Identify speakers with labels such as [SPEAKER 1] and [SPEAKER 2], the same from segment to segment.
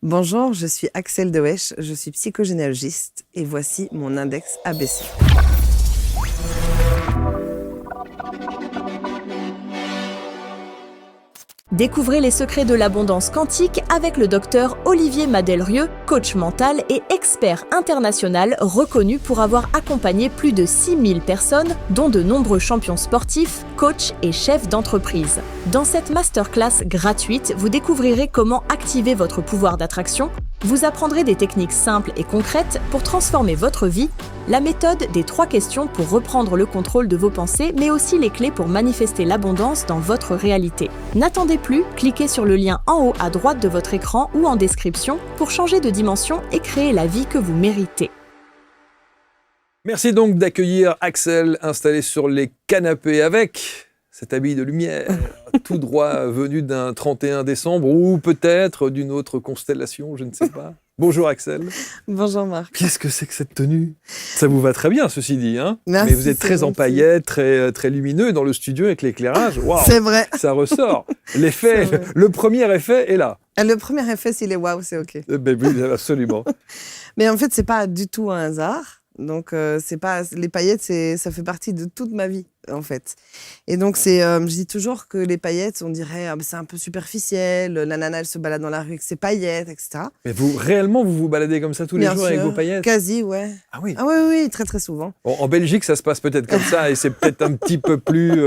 [SPEAKER 1] Bonjour, je suis Axel Dewesh, je suis psychogénéalogiste et voici mon index ABC.
[SPEAKER 2] Découvrez les secrets de l'abondance quantique avec le docteur Olivier Madelrieux, coach mental et expert international reconnu pour avoir accompagné plus de 6000 personnes, dont de nombreux champions sportifs, coachs et chefs d'entreprise. Dans cette masterclass gratuite, vous découvrirez comment activer votre pouvoir d'attraction, vous apprendrez des techniques simples et concrètes pour transformer votre vie, la méthode des 3 questions pour reprendre le contrôle de vos pensées, mais aussi les clés pour manifester l'abondance dans votre réalité. N'attendez plus, cliquez sur le lien en haut à droite de votre écran ou en description pour changer de dimension et créer la vie que vous méritez.
[SPEAKER 3] Merci donc d'accueillir Axel installé sur les canapés avec cet habit de lumière, tout droit venu d'un 31 décembre ou peut-être d'une autre constellation, je ne sais pas. Bonjour Axel.
[SPEAKER 1] Bonjour Marc.
[SPEAKER 3] Qu'est-ce que c'est que cette tenue? Ça vous va très bien, ceci dit, hein?
[SPEAKER 1] Merci,
[SPEAKER 3] mais vous êtes très en paillettes, très lumineux dans le studio avec l'éclairage. Waouh,
[SPEAKER 1] c'est vrai.
[SPEAKER 3] Ça ressort. L'effet, le premier effet est là.
[SPEAKER 1] Le premier effet, s'il est waouh, c'est OK.
[SPEAKER 3] Ben oui, absolument.
[SPEAKER 1] Mais en fait, c'est pas du tout un hasard. Donc, c'est pas les paillettes, ça fait partie de toute ma vie, en fait. Et donc, je dis toujours que les paillettes, on dirait, c'est un peu superficiel. La nana, elle se balade dans la rue avec ses paillettes, etc.
[SPEAKER 3] Mais réellement, vous vous baladez comme ça tous les jours avec vos paillettes?
[SPEAKER 1] Quasi, ouais.
[SPEAKER 3] Ah oui.
[SPEAKER 1] Ah oui, très très souvent.
[SPEAKER 3] Bon, en Belgique, ça se passe peut-être comme ça et c'est peut-être un petit peu plus,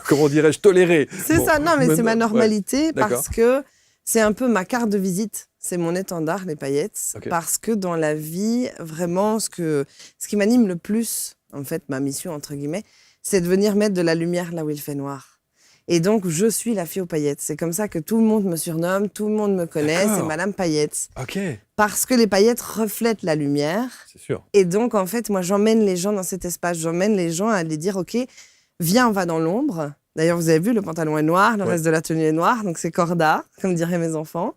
[SPEAKER 3] comment dirais-je, toléré.
[SPEAKER 1] C'est ça, non, mais c'est ma normalité
[SPEAKER 3] ouais.
[SPEAKER 1] parce que c'est un peu ma carte de visite. C'est mon étendard, les paillettes,
[SPEAKER 3] okay.
[SPEAKER 1] Parce que dans la vie, vraiment, ce qui m'anime le plus, en fait, ma mission, entre guillemets, c'est de venir mettre de la lumière là où il fait noir. Et donc, je suis la fille aux paillettes. C'est comme ça que tout le monde me surnomme, tout le monde me connaît, c'est Madame Paillettes.
[SPEAKER 3] Ok.
[SPEAKER 1] Parce que les paillettes reflètent la lumière.
[SPEAKER 3] C'est sûr.
[SPEAKER 1] Et donc, en fait, moi, j'emmène les gens dans cet espace. J'emmène les gens à les dire, OK, viens, on va dans l'ombre. D'ailleurs, vous avez vu, le pantalon est noir, le reste de la tenue est noir, donc c'est corda, comme diraient mes enfants.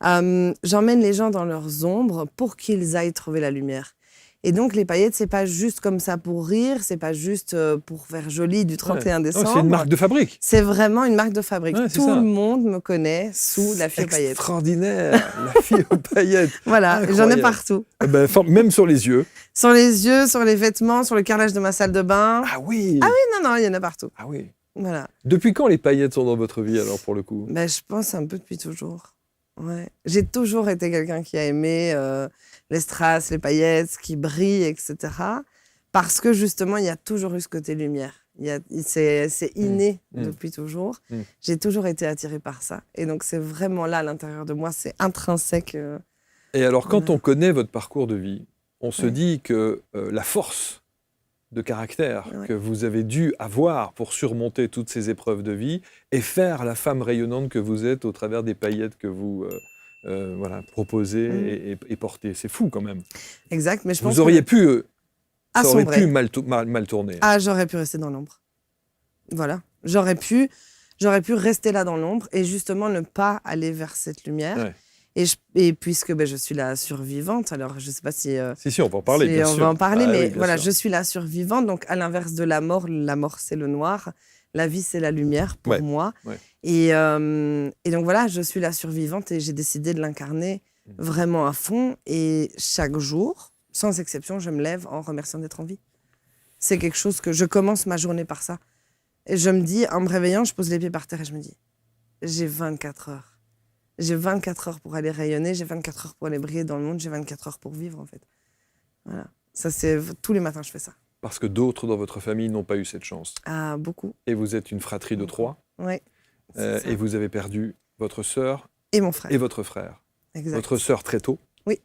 [SPEAKER 1] J'emmène les gens dans leurs ombres pour qu'ils aillent trouver la lumière. Et donc, les paillettes, c'est pas juste comme ça pour rire, c'est pas juste pour faire joli du 31 décembre.
[SPEAKER 3] Non, c'est une marque de fabrique.
[SPEAKER 1] C'est vraiment une marque de fabrique.
[SPEAKER 3] Ouais,
[SPEAKER 1] tout le monde me connaît sous la fille aux paillettes.
[SPEAKER 3] Extraordinaire, la fille aux paillettes.
[SPEAKER 1] Voilà, j'en ai partout.
[SPEAKER 3] Même sur les yeux.
[SPEAKER 1] Sur les yeux, sur les vêtements, sur le carrelage de ma salle de bain.
[SPEAKER 3] Ah oui.
[SPEAKER 1] Ah oui, non, il y en a partout.
[SPEAKER 3] Ah oui.
[SPEAKER 1] Voilà.
[SPEAKER 3] Depuis quand les paillettes sont dans votre vie, alors, pour le coup?
[SPEAKER 1] Je pense un peu depuis toujours. Ouais. J'ai toujours été quelqu'un qui a aimé les strass, les paillettes, qui brillent, etc. Parce que, justement, il y a toujours eu ce côté lumière. C'est inné depuis toujours. J'ai toujours été attirée par ça. Et donc, c'est vraiment là, à l'intérieur de moi, c'est intrinsèque.
[SPEAKER 3] Et alors, quand on connaît votre parcours de vie, on se dit que la force de caractère que vous avez dû avoir pour surmonter toutes ces épreuves de vie et faire la femme rayonnante que vous êtes au travers des paillettes que vous proposez et portez. C'est fou quand même.
[SPEAKER 1] Exact, mais je pense
[SPEAKER 3] vous auriez pu, ça aurait
[SPEAKER 1] assombrer.
[SPEAKER 3] pu mal tourner.
[SPEAKER 1] Ah, j'aurais pu rester dans l'ombre. Voilà. J'aurais pu rester là dans l'ombre et justement ne pas aller vers cette lumière. Ouais. Et puisque je suis la survivante, alors je ne sais pas si...
[SPEAKER 3] Si, on va en parler, bien sûr.
[SPEAKER 1] On va en parler, mais
[SPEAKER 3] oui,
[SPEAKER 1] voilà,
[SPEAKER 3] sûr.
[SPEAKER 1] Je suis la survivante. Donc, à l'inverse de la mort c'est le noir. La vie, c'est la lumière pour moi. Ouais. Et donc, voilà, je suis la survivante et j'ai décidé de l'incarner vraiment à fond. Et chaque jour, sans exception, je me lève en remerciant d'être en vie. C'est quelque chose que je commence ma journée par ça. Et je me dis, en me réveillant, je pose les pieds par terre et je me dis, j'ai 24 heures. J'ai 24 heures pour aller rayonner, j'ai 24 heures pour aller briller dans le monde, j'ai 24 heures pour vivre, en fait. Voilà. Ça, c'est... Tous les matins, je fais ça.
[SPEAKER 3] Parce que d'autres dans votre famille n'ont pas eu cette chance.
[SPEAKER 1] Ah, beaucoup.
[SPEAKER 3] Et vous êtes une fratrie de 3.
[SPEAKER 1] Oui.
[SPEAKER 3] Et vous avez perdu votre sœur.
[SPEAKER 1] Et mon frère.
[SPEAKER 3] Et votre frère.
[SPEAKER 1] Exact.
[SPEAKER 3] Votre sœur très tôt.
[SPEAKER 1] Oui.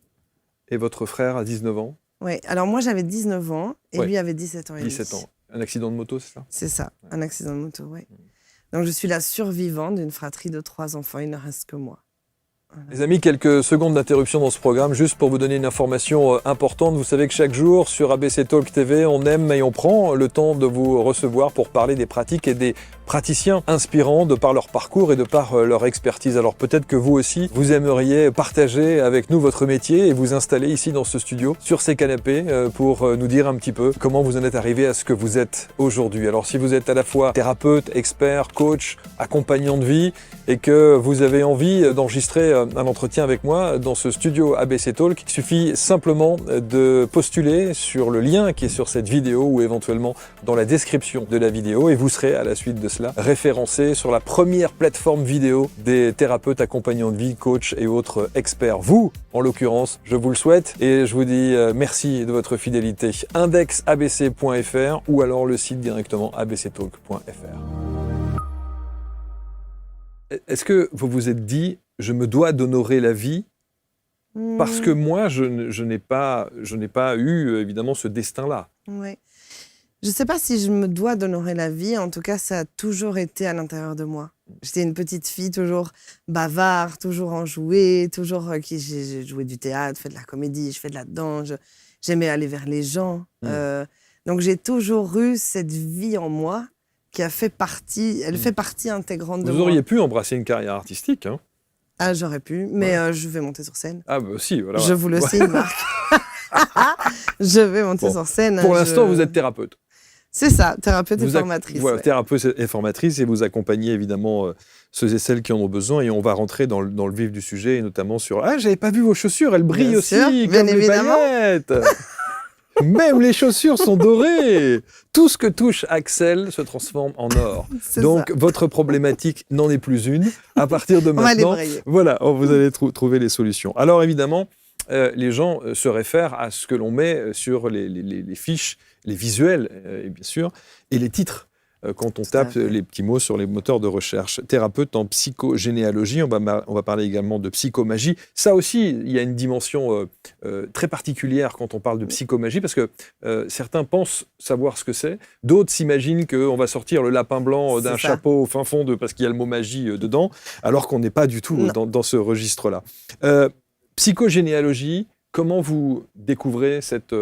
[SPEAKER 3] Et votre frère à 19 ans.
[SPEAKER 1] Oui. Alors, moi, j'avais 19 ans et lui avait 17 ans et demi.
[SPEAKER 3] 17 ans. Un accident de moto, c'est ça?
[SPEAKER 1] C'est ça, un accident de moto, oui. Donc, je suis la survivante d'une fratrie de 3 enfants. Il ne reste que moi. Voilà.
[SPEAKER 3] Les amis, quelques secondes d'interruption dans ce programme, juste pour vous donner une information importante. Vous savez que chaque jour, sur ABC Talk TV, on aime et on prend le temps de vous recevoir pour parler des pratiques et des praticiens inspirants de par leur parcours et de par leur expertise. Alors peut-être que vous aussi, vous aimeriez partager avec nous votre métier et vous installer ici dans ce studio, sur ces canapés, pour nous dire un petit peu comment vous en êtes arrivé à ce que vous êtes aujourd'hui. Alors si vous êtes à la fois thérapeute, expert, coach, accompagnant de vie et que vous avez envie d'enregistrer un entretien avec moi dans ce studio ABC Talk, il suffit simplement de postuler sur le lien qui est sur cette vidéo ou éventuellement dans la description de la vidéo et vous serez à la suite de cela référencé sur la première plateforme vidéo des thérapeutes accompagnants de vie, coachs et autres experts. Vous, en l'occurrence, je vous le souhaite et je vous dis merci de votre fidélité. indexabc.fr ou alors le site directement abctalk.fr. Est-ce que vous vous êtes dit, je me dois d'honorer la vie parce que moi, je n'ai pas eu évidemment ce destin-là.
[SPEAKER 1] Oui. Je ne sais pas si je me dois d'honorer la vie. En tout cas, ça a toujours été à l'intérieur de moi. J'étais une petite fille toujours bavarde, toujours enjouée, toujours j'ai joué du théâtre, fait de la comédie, je fais de la danse. J'aimais aller vers les gens. Donc j'ai toujours eu cette vie en moi qui a fait partie. Elle fait partie intégrante de moi.
[SPEAKER 3] Vous auriez pu embrasser une carrière artistique, hein?
[SPEAKER 1] Ah, j'aurais pu, mais je vais monter sur scène.
[SPEAKER 3] Ah, bah si, voilà.
[SPEAKER 1] Je vous le signe, Marc. Je vais monter sur scène.
[SPEAKER 3] Pour l'instant, vous êtes thérapeute.
[SPEAKER 1] C'est ça, thérapeute et formatrice.
[SPEAKER 3] Voilà, thérapeute et formatrice, et vous accompagnez évidemment ceux et celles qui en ont besoin. Et on va rentrer dans le vif du sujet, et notamment sur... Ah, j'avais pas vu vos chaussures, elles brillent bien aussi, sûr, comme les paillettes. Même les chaussures sont dorées. Tout ce que touche Axel se transforme en or. Donc, votre problématique n'en est plus une. À partir de maintenant, voilà, vous allez trouver les solutions. Alors, évidemment, les gens se réfèrent à ce que l'on met sur les fiches, les visuels, et bien sûr, et les titres. Quand on tape les petits mots sur les moteurs de recherche. Thérapeute en psychogénéalogie, on va parler également de psychomagie. Ça aussi, il y a une dimension très particulière quand on parle de psychomagie, parce que certains pensent savoir ce que c'est, d'autres s'imaginent qu'on va sortir le lapin blanc d'un chapeau au fin fond, parce qu'il y a le mot magie dedans, alors qu'on n'est pas du tout dans ce registre-là. Psychogénéalogie, comment vous découvrez cet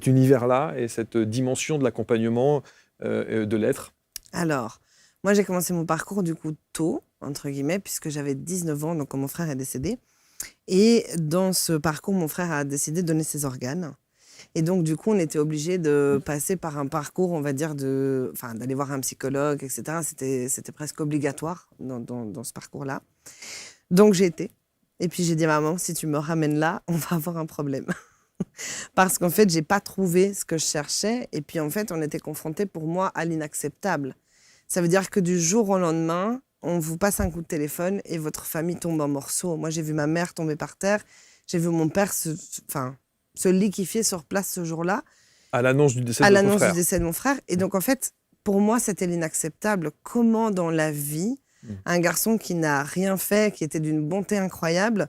[SPEAKER 3] univers-là et cette dimension de l'accompagnement de l'être?
[SPEAKER 1] Alors, moi, j'ai commencé mon parcours du coup tôt, entre guillemets, puisque j'avais 19 ans, donc quand mon frère est décédé. Et dans ce parcours, mon frère a décidé de donner ses organes. Et donc, du coup, on était obligé de passer par un parcours, on va dire, d'aller voir un psychologue, etc. C'était presque obligatoire dans ce parcours-là. Donc, j'ai été. Et puis, j'ai dit, maman, si tu me ramènes là, on va avoir un problème. Parce qu'en fait, j'ai pas trouvé ce que je cherchais. Et puis, en fait, on était confrontés, pour moi, à l'inacceptable. Ça veut dire que du jour au lendemain, on vous passe un coup de téléphone et votre famille tombe en morceaux. Moi, j'ai vu ma mère tomber par terre. J'ai vu mon père se liquéfier sur place ce jour-là.
[SPEAKER 3] À l'annonce du décès
[SPEAKER 1] de mon frère. Et donc, en fait, pour moi, c'était l'inacceptable. Comment, dans la vie, un garçon qui n'a rien fait, qui était d'une bonté incroyable,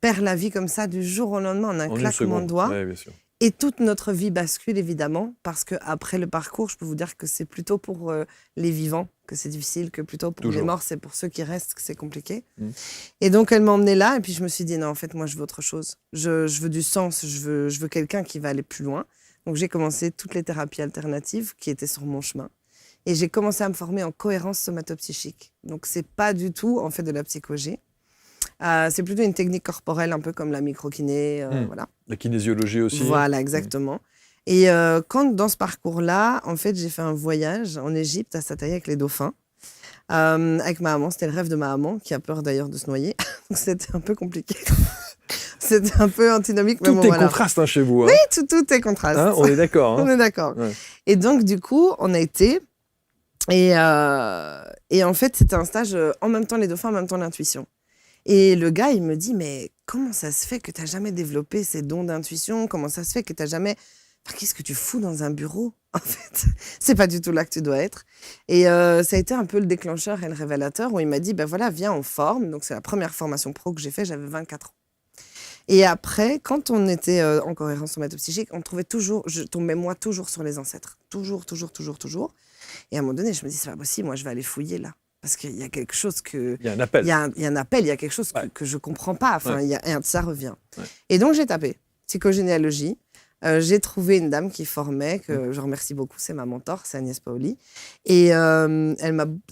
[SPEAKER 1] perd la vie comme ça du jour au lendemain en un claquement de doigts.
[SPEAKER 3] Ouais, bien sûr.
[SPEAKER 1] Et toute notre vie bascule, évidemment, parce qu'après le parcours, je peux vous dire que c'est plutôt pour les vivants que c'est difficile, que plutôt pour les morts, c'est pour ceux qui restent que c'est compliqué. Et donc, elle m'a emmenée là, et puis je me suis dit, non, en fait, moi, je veux autre chose. Je veux du sens, je veux quelqu'un qui va aller plus loin. Donc, j'ai commencé toutes les thérapies alternatives qui étaient sur mon chemin. Et j'ai commencé à me former en cohérence somatopsychique. Donc, c'est pas du tout, en fait, de la psychogé. C'est plutôt une technique corporelle, un peu comme la microkiné, voilà.
[SPEAKER 3] La kinésiologie aussi.
[SPEAKER 1] Voilà, exactement. Et quand, dans ce parcours-là, en fait, j'ai fait un voyage en Égypte, à Sataï, avec les dauphins, avec ma maman. C'était le rêve de ma maman, qui a peur d'ailleurs de se noyer. Donc, c'était un peu compliqué. C'était un peu antinomique.
[SPEAKER 3] Tout est contraste hein, chez vous. Hein.
[SPEAKER 1] Oui, tout est contraste.
[SPEAKER 3] Hein, on est d'accord. Hein.
[SPEAKER 1] On est d'accord. Ouais. Et donc, du coup, on a été... Et en fait, c'était un stage en même temps les dauphins, en même temps l'intuition. Et le gars, il me dit, mais comment ça se fait que tu n'as jamais développé ces dons d'intuition? Comment ça se fait que tu n'as jamais... Enfin, qu'est-ce que tu fous dans un bureau? En fait, c'est pas du tout là que tu dois être. Et ça a été un peu le déclencheur et le révélateur où il m'a dit, ben voilà, viens, on forme. Donc, c'est la première formation pro que j'ai fait, j'avais 24 ans. Et après, quand on était en cohérence somatopsychique, je tombais moi toujours sur les ancêtres. Toujours. Et à un moment donné, je me dis, c'est pas possible, moi je vais aller fouiller là. Parce qu'il y a quelque chose que...
[SPEAKER 3] Il y a un appel.
[SPEAKER 1] Il y a un appel, il y a quelque chose que je ne comprends pas. Enfin, ça revient. Ouais. Et donc, j'ai tapé psychogénéalogie. j'ai trouvé une dame qui formait, que je remercie beaucoup, c'est ma mentor, c'est Agnès Paoli. Et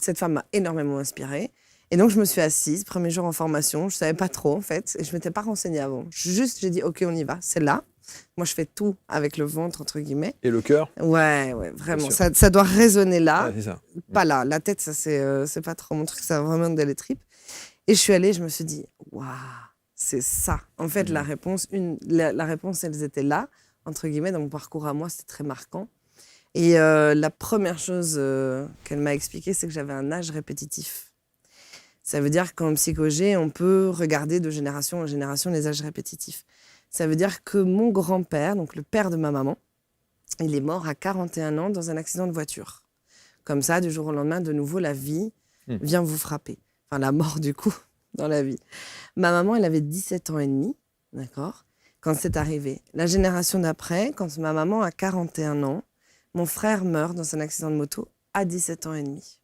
[SPEAKER 1] cette femme m'a énormément inspirée. Et donc, je me suis assise, premier jour en formation, je ne savais pas trop, en fait, et je ne m'étais pas renseignée avant. J'ai dit, OK, on y va, c'est là. Moi, je fais tout avec le ventre, entre guillemets.
[SPEAKER 3] Et le cœur ?
[SPEAKER 1] Ouais, vraiment. Ça doit résonner là,
[SPEAKER 3] ouais, c'est ça.
[SPEAKER 1] Pas là. La tête, ça, c'est pas trop mon truc, ça va vraiment dans les tripes. Et je suis allée, je me suis dit, waouh, c'est ça. En fait, la réponse, elles étaient là, entre guillemets, dans mon parcours à moi, c'était très marquant. Et la première chose qu'elle m'a expliqué, c'est que j'avais un âge répétitif. Ça veut dire qu'en psychogé, on peut regarder de génération en génération les âges répétitifs. Ça veut dire que mon grand-père, donc le père de ma maman, il est mort à 41 ans dans un accident de voiture. Comme ça, du jour au lendemain, de nouveau, la vie vient vous frapper. Enfin, la mort, du coup, dans la vie. Ma maman, elle avait 17 ans et demi, d'accord, quand c'est arrivé. La génération d'après, quand ma maman a 41 ans, mon frère meurt dans un accident de moto à 17 ans et demi.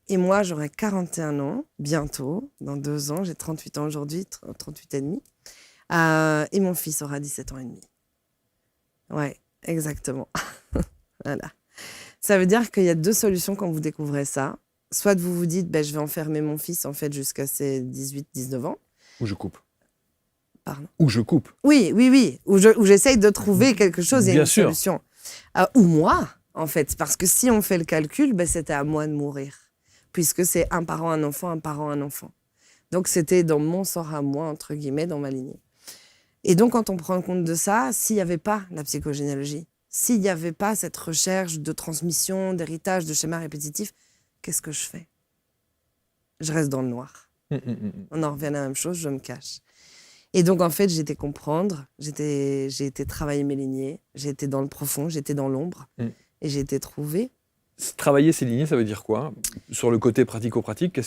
[SPEAKER 1] Et moi, j'aurai 41 ans, bientôt, dans 2 ans. J'ai 38 ans aujourd'hui, 38 et demi. Et mon fils aura 17 ans et demi. Ouais, exactement. Voilà. Ça veut dire qu'il y a 2 solutions quand vous découvrez ça. Soit vous vous dites, je vais enfermer mon fils, en fait, jusqu'à ses 18-19 ans.
[SPEAKER 3] Ou je coupe.
[SPEAKER 1] Pardon.
[SPEAKER 3] Ou je coupe.
[SPEAKER 1] Oui. Ou j'essaye de trouver quelque chose et une solution. Ou moi, en fait. Parce que si on fait le calcul, c'était à moi de mourir. Puisque c'est un parent, un enfant, un parent, un enfant. Donc, c'était dans mon sort à moi, entre guillemets, dans ma lignée. Et donc, quand on prend compte de ça, s'il n'y avait pas la psychogénéalogie, s'il n'y avait pas cette recherche de transmission, d'héritage, de schémas répétitifs, qu'est-ce que je fais ? Je reste dans le noir. On en revient à la même chose, je me cache. Et donc, en fait, j'ai été comprendre, j'ai été travailler mes lignées, j'ai été dans le profond, j'ai été dans l'ombre, et j'ai été trouver.
[SPEAKER 3] Travailler ces lignées, ça veut dire quoi ? Sur le côté pratico-pratique,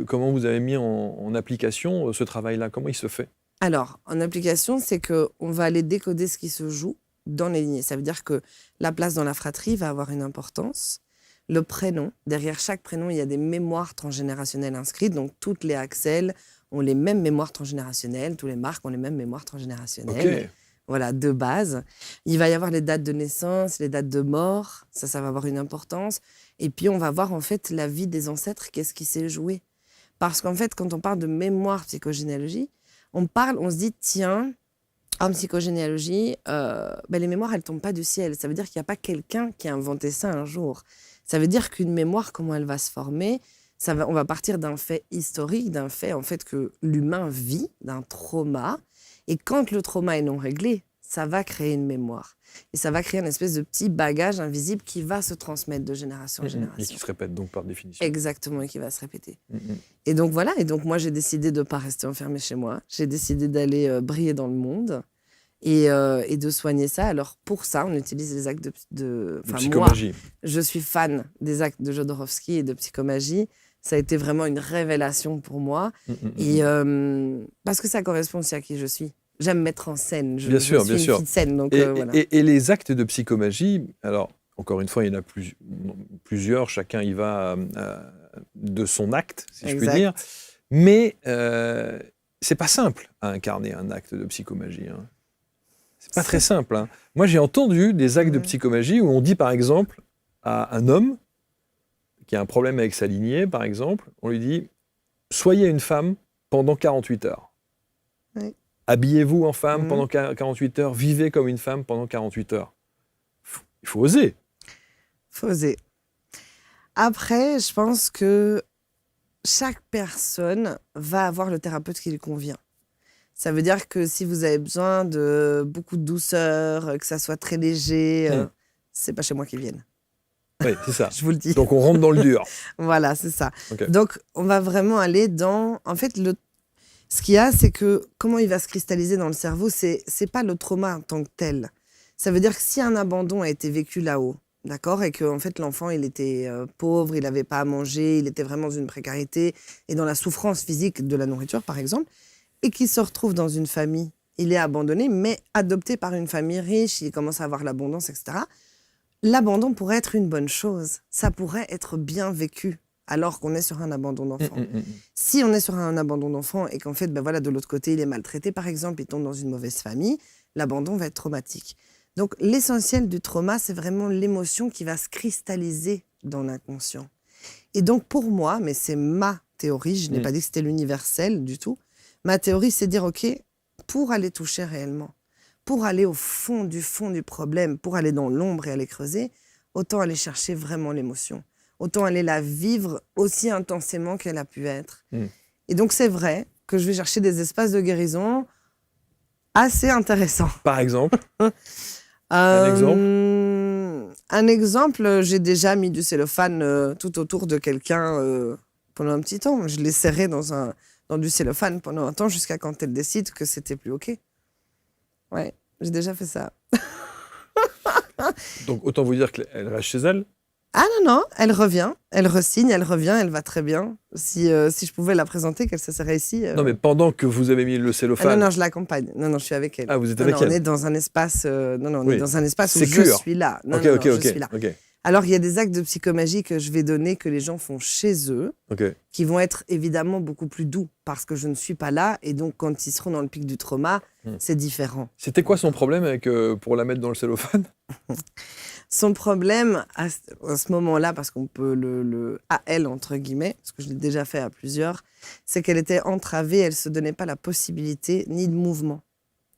[SPEAKER 3] comment vous avez mis en application ce travail-là ? Comment il se fait ?
[SPEAKER 1] Alors, en application, c'est qu'on va aller décoder ce qui se joue dans les lignées. Ça veut dire que la place dans la fratrie va avoir une importance. Le prénom, derrière chaque prénom, il y a des mémoires transgénérationnelles inscrites. Donc, toutes les Axel ont les mêmes mémoires transgénérationnelles. Tous les Marc ont les mêmes mémoires transgénérationnelles.
[SPEAKER 3] Okay.
[SPEAKER 1] Voilà, de base. Il va y avoir les dates de naissance, les dates de mort. Ça va avoir une importance. Et puis, on va voir, en fait, la vie des ancêtres, qu'est-ce qui s'est joué. Parce qu'en fait, quand on parle de mémoire psychogénéalogie, on se dit, tiens, en psychogénéalogie, les mémoires, elles ne tombent pas du ciel. Ça veut dire qu'il n'y a pas quelqu'un qui a inventé ça un jour. Ça veut dire qu'une mémoire, comment elle va se former, on va partir d'un fait historique, d'un fait, en fait, que l'humain vit, d'un trauma. Et quand le trauma est non réglé, ça va créer une mémoire. Et ça va créer une espèce de petit bagage invisible qui va se transmettre de génération en génération.
[SPEAKER 3] Et qui se répète donc par définition.
[SPEAKER 1] Exactement, et qui va se répéter. Et donc voilà, et donc moi j'ai décidé de ne pas rester enfermée chez moi. J'ai décidé d'aller briller dans le monde et de soigner ça. Alors pour ça, on utilise les actes de
[SPEAKER 3] psychomagie.
[SPEAKER 1] Moi, je suis fan des actes de Jodorowsky et de psychomagie. Ça a été vraiment une révélation pour moi. Et parce que ça correspond aussi à qui je suis. J'aime mettre en scène. Je suis une fille de scène. Donc, voilà.
[SPEAKER 3] Et les actes de psychomagie, alors, encore une fois, il y en a plusieurs. Chacun y va de son acte, si je puis dire. Mais c'est pas simple à incarner un acte de psychomagie. Hein. C'est pas très simple. Hein. Moi, j'ai entendu des actes de psychomagie où on dit, par exemple, à un homme qui a un problème avec sa lignée, par exemple, on lui dit « Soyez une femme pendant 48 heures.
[SPEAKER 1] Oui.
[SPEAKER 3] Habillez-vous en femme pendant 48 heures. Vivez comme une femme pendant 48 heures. » Il faut oser.
[SPEAKER 1] Il faut oser. Après, je pense que chaque personne va avoir le thérapeute qui lui convient. Ça veut dire que si vous avez besoin de beaucoup de douceur, que ça soit très léger, c'est pas chez moi qu'ils viennent.
[SPEAKER 3] Oui, c'est ça.
[SPEAKER 1] Je vous le dis.
[SPEAKER 3] Donc, on rentre dans le dur.
[SPEAKER 1] Voilà, c'est ça.
[SPEAKER 3] Okay.
[SPEAKER 1] Donc, on va vraiment aller dans... En fait, ce qu'il y a, c'est que comment il va se cristalliser dans le cerveau, c'est pas le trauma en tant que tel. Ça veut dire que si un abandon a été vécu là-haut, d'accord, et que en fait, l'enfant, il était pauvre, il n'avait pas à manger, il était vraiment dans une précarité et dans la souffrance physique de la nourriture, par exemple, et qu'il se retrouve dans une famille, il est abandonné, mais adopté par une famille riche, il commence à avoir l'abondance, etc., l'abandon pourrait être une bonne chose. Ça pourrait être bien vécu alors qu'on est sur un abandon d'enfant. Si on est sur un abandon d'enfant et qu'en fait, de l'autre côté, il est maltraité, par exemple, il tombe dans une mauvaise famille, l'abandon va être traumatique. Donc, l'essentiel du trauma, c'est vraiment l'émotion qui va se cristalliser dans l'inconscient. Et donc, pour moi, mais c'est ma théorie, je n'ai pas dit que c'était l'universel du tout, ma théorie, c'est de dire, OK, pour aller toucher réellement, pour aller au fond du problème, pour aller dans l'ombre et aller creuser, autant aller chercher vraiment l'émotion. Autant aller la vivre aussi intensément qu'elle a pu être. Et donc, c'est vrai que je vais chercher des espaces de guérison assez intéressants.
[SPEAKER 3] Par exemple Un exemple
[SPEAKER 1] Un exemple, j'ai déjà mis du cellophane tout autour de quelqu'un pendant un petit temps. Je l'ai serré dans du cellophane pendant un temps jusqu'à quand elle décide que c'était plus OK. Ouais, j'ai déjà fait ça.
[SPEAKER 3] Donc, autant vous dire qu'elle reste chez elle?
[SPEAKER 1] Ah non, elle revient, elle re-signe, elle revient, elle va très bien. Si je pouvais la présenter, qu'elle se serait ici.
[SPEAKER 3] Non, mais pendant que vous avez mis le cellophane.
[SPEAKER 1] Non, je l'accompagne. Non, je suis avec elle.
[SPEAKER 3] Ah, vous êtes avec elle.
[SPEAKER 1] On est dans un espace. On est dans un espace où
[SPEAKER 3] Sécure.
[SPEAKER 1] je suis là. Je suis là.
[SPEAKER 3] Okay.
[SPEAKER 1] Alors, il y a des actes de psychomagie que je vais donner, que les gens font chez eux, qui vont être évidemment beaucoup plus doux, parce que je ne suis pas là, et donc quand ils seront dans le pic du trauma, c'est différent.
[SPEAKER 3] C'était quoi son problème pour la mettre dans le cellophane?
[SPEAKER 1] Son problème, à ce moment-là, parce qu'on peut à elle, entre guillemets, parce que je l'ai déjà fait à plusieurs, c'est qu'elle était entravée, elle ne se donnait pas la possibilité ni de mouvement.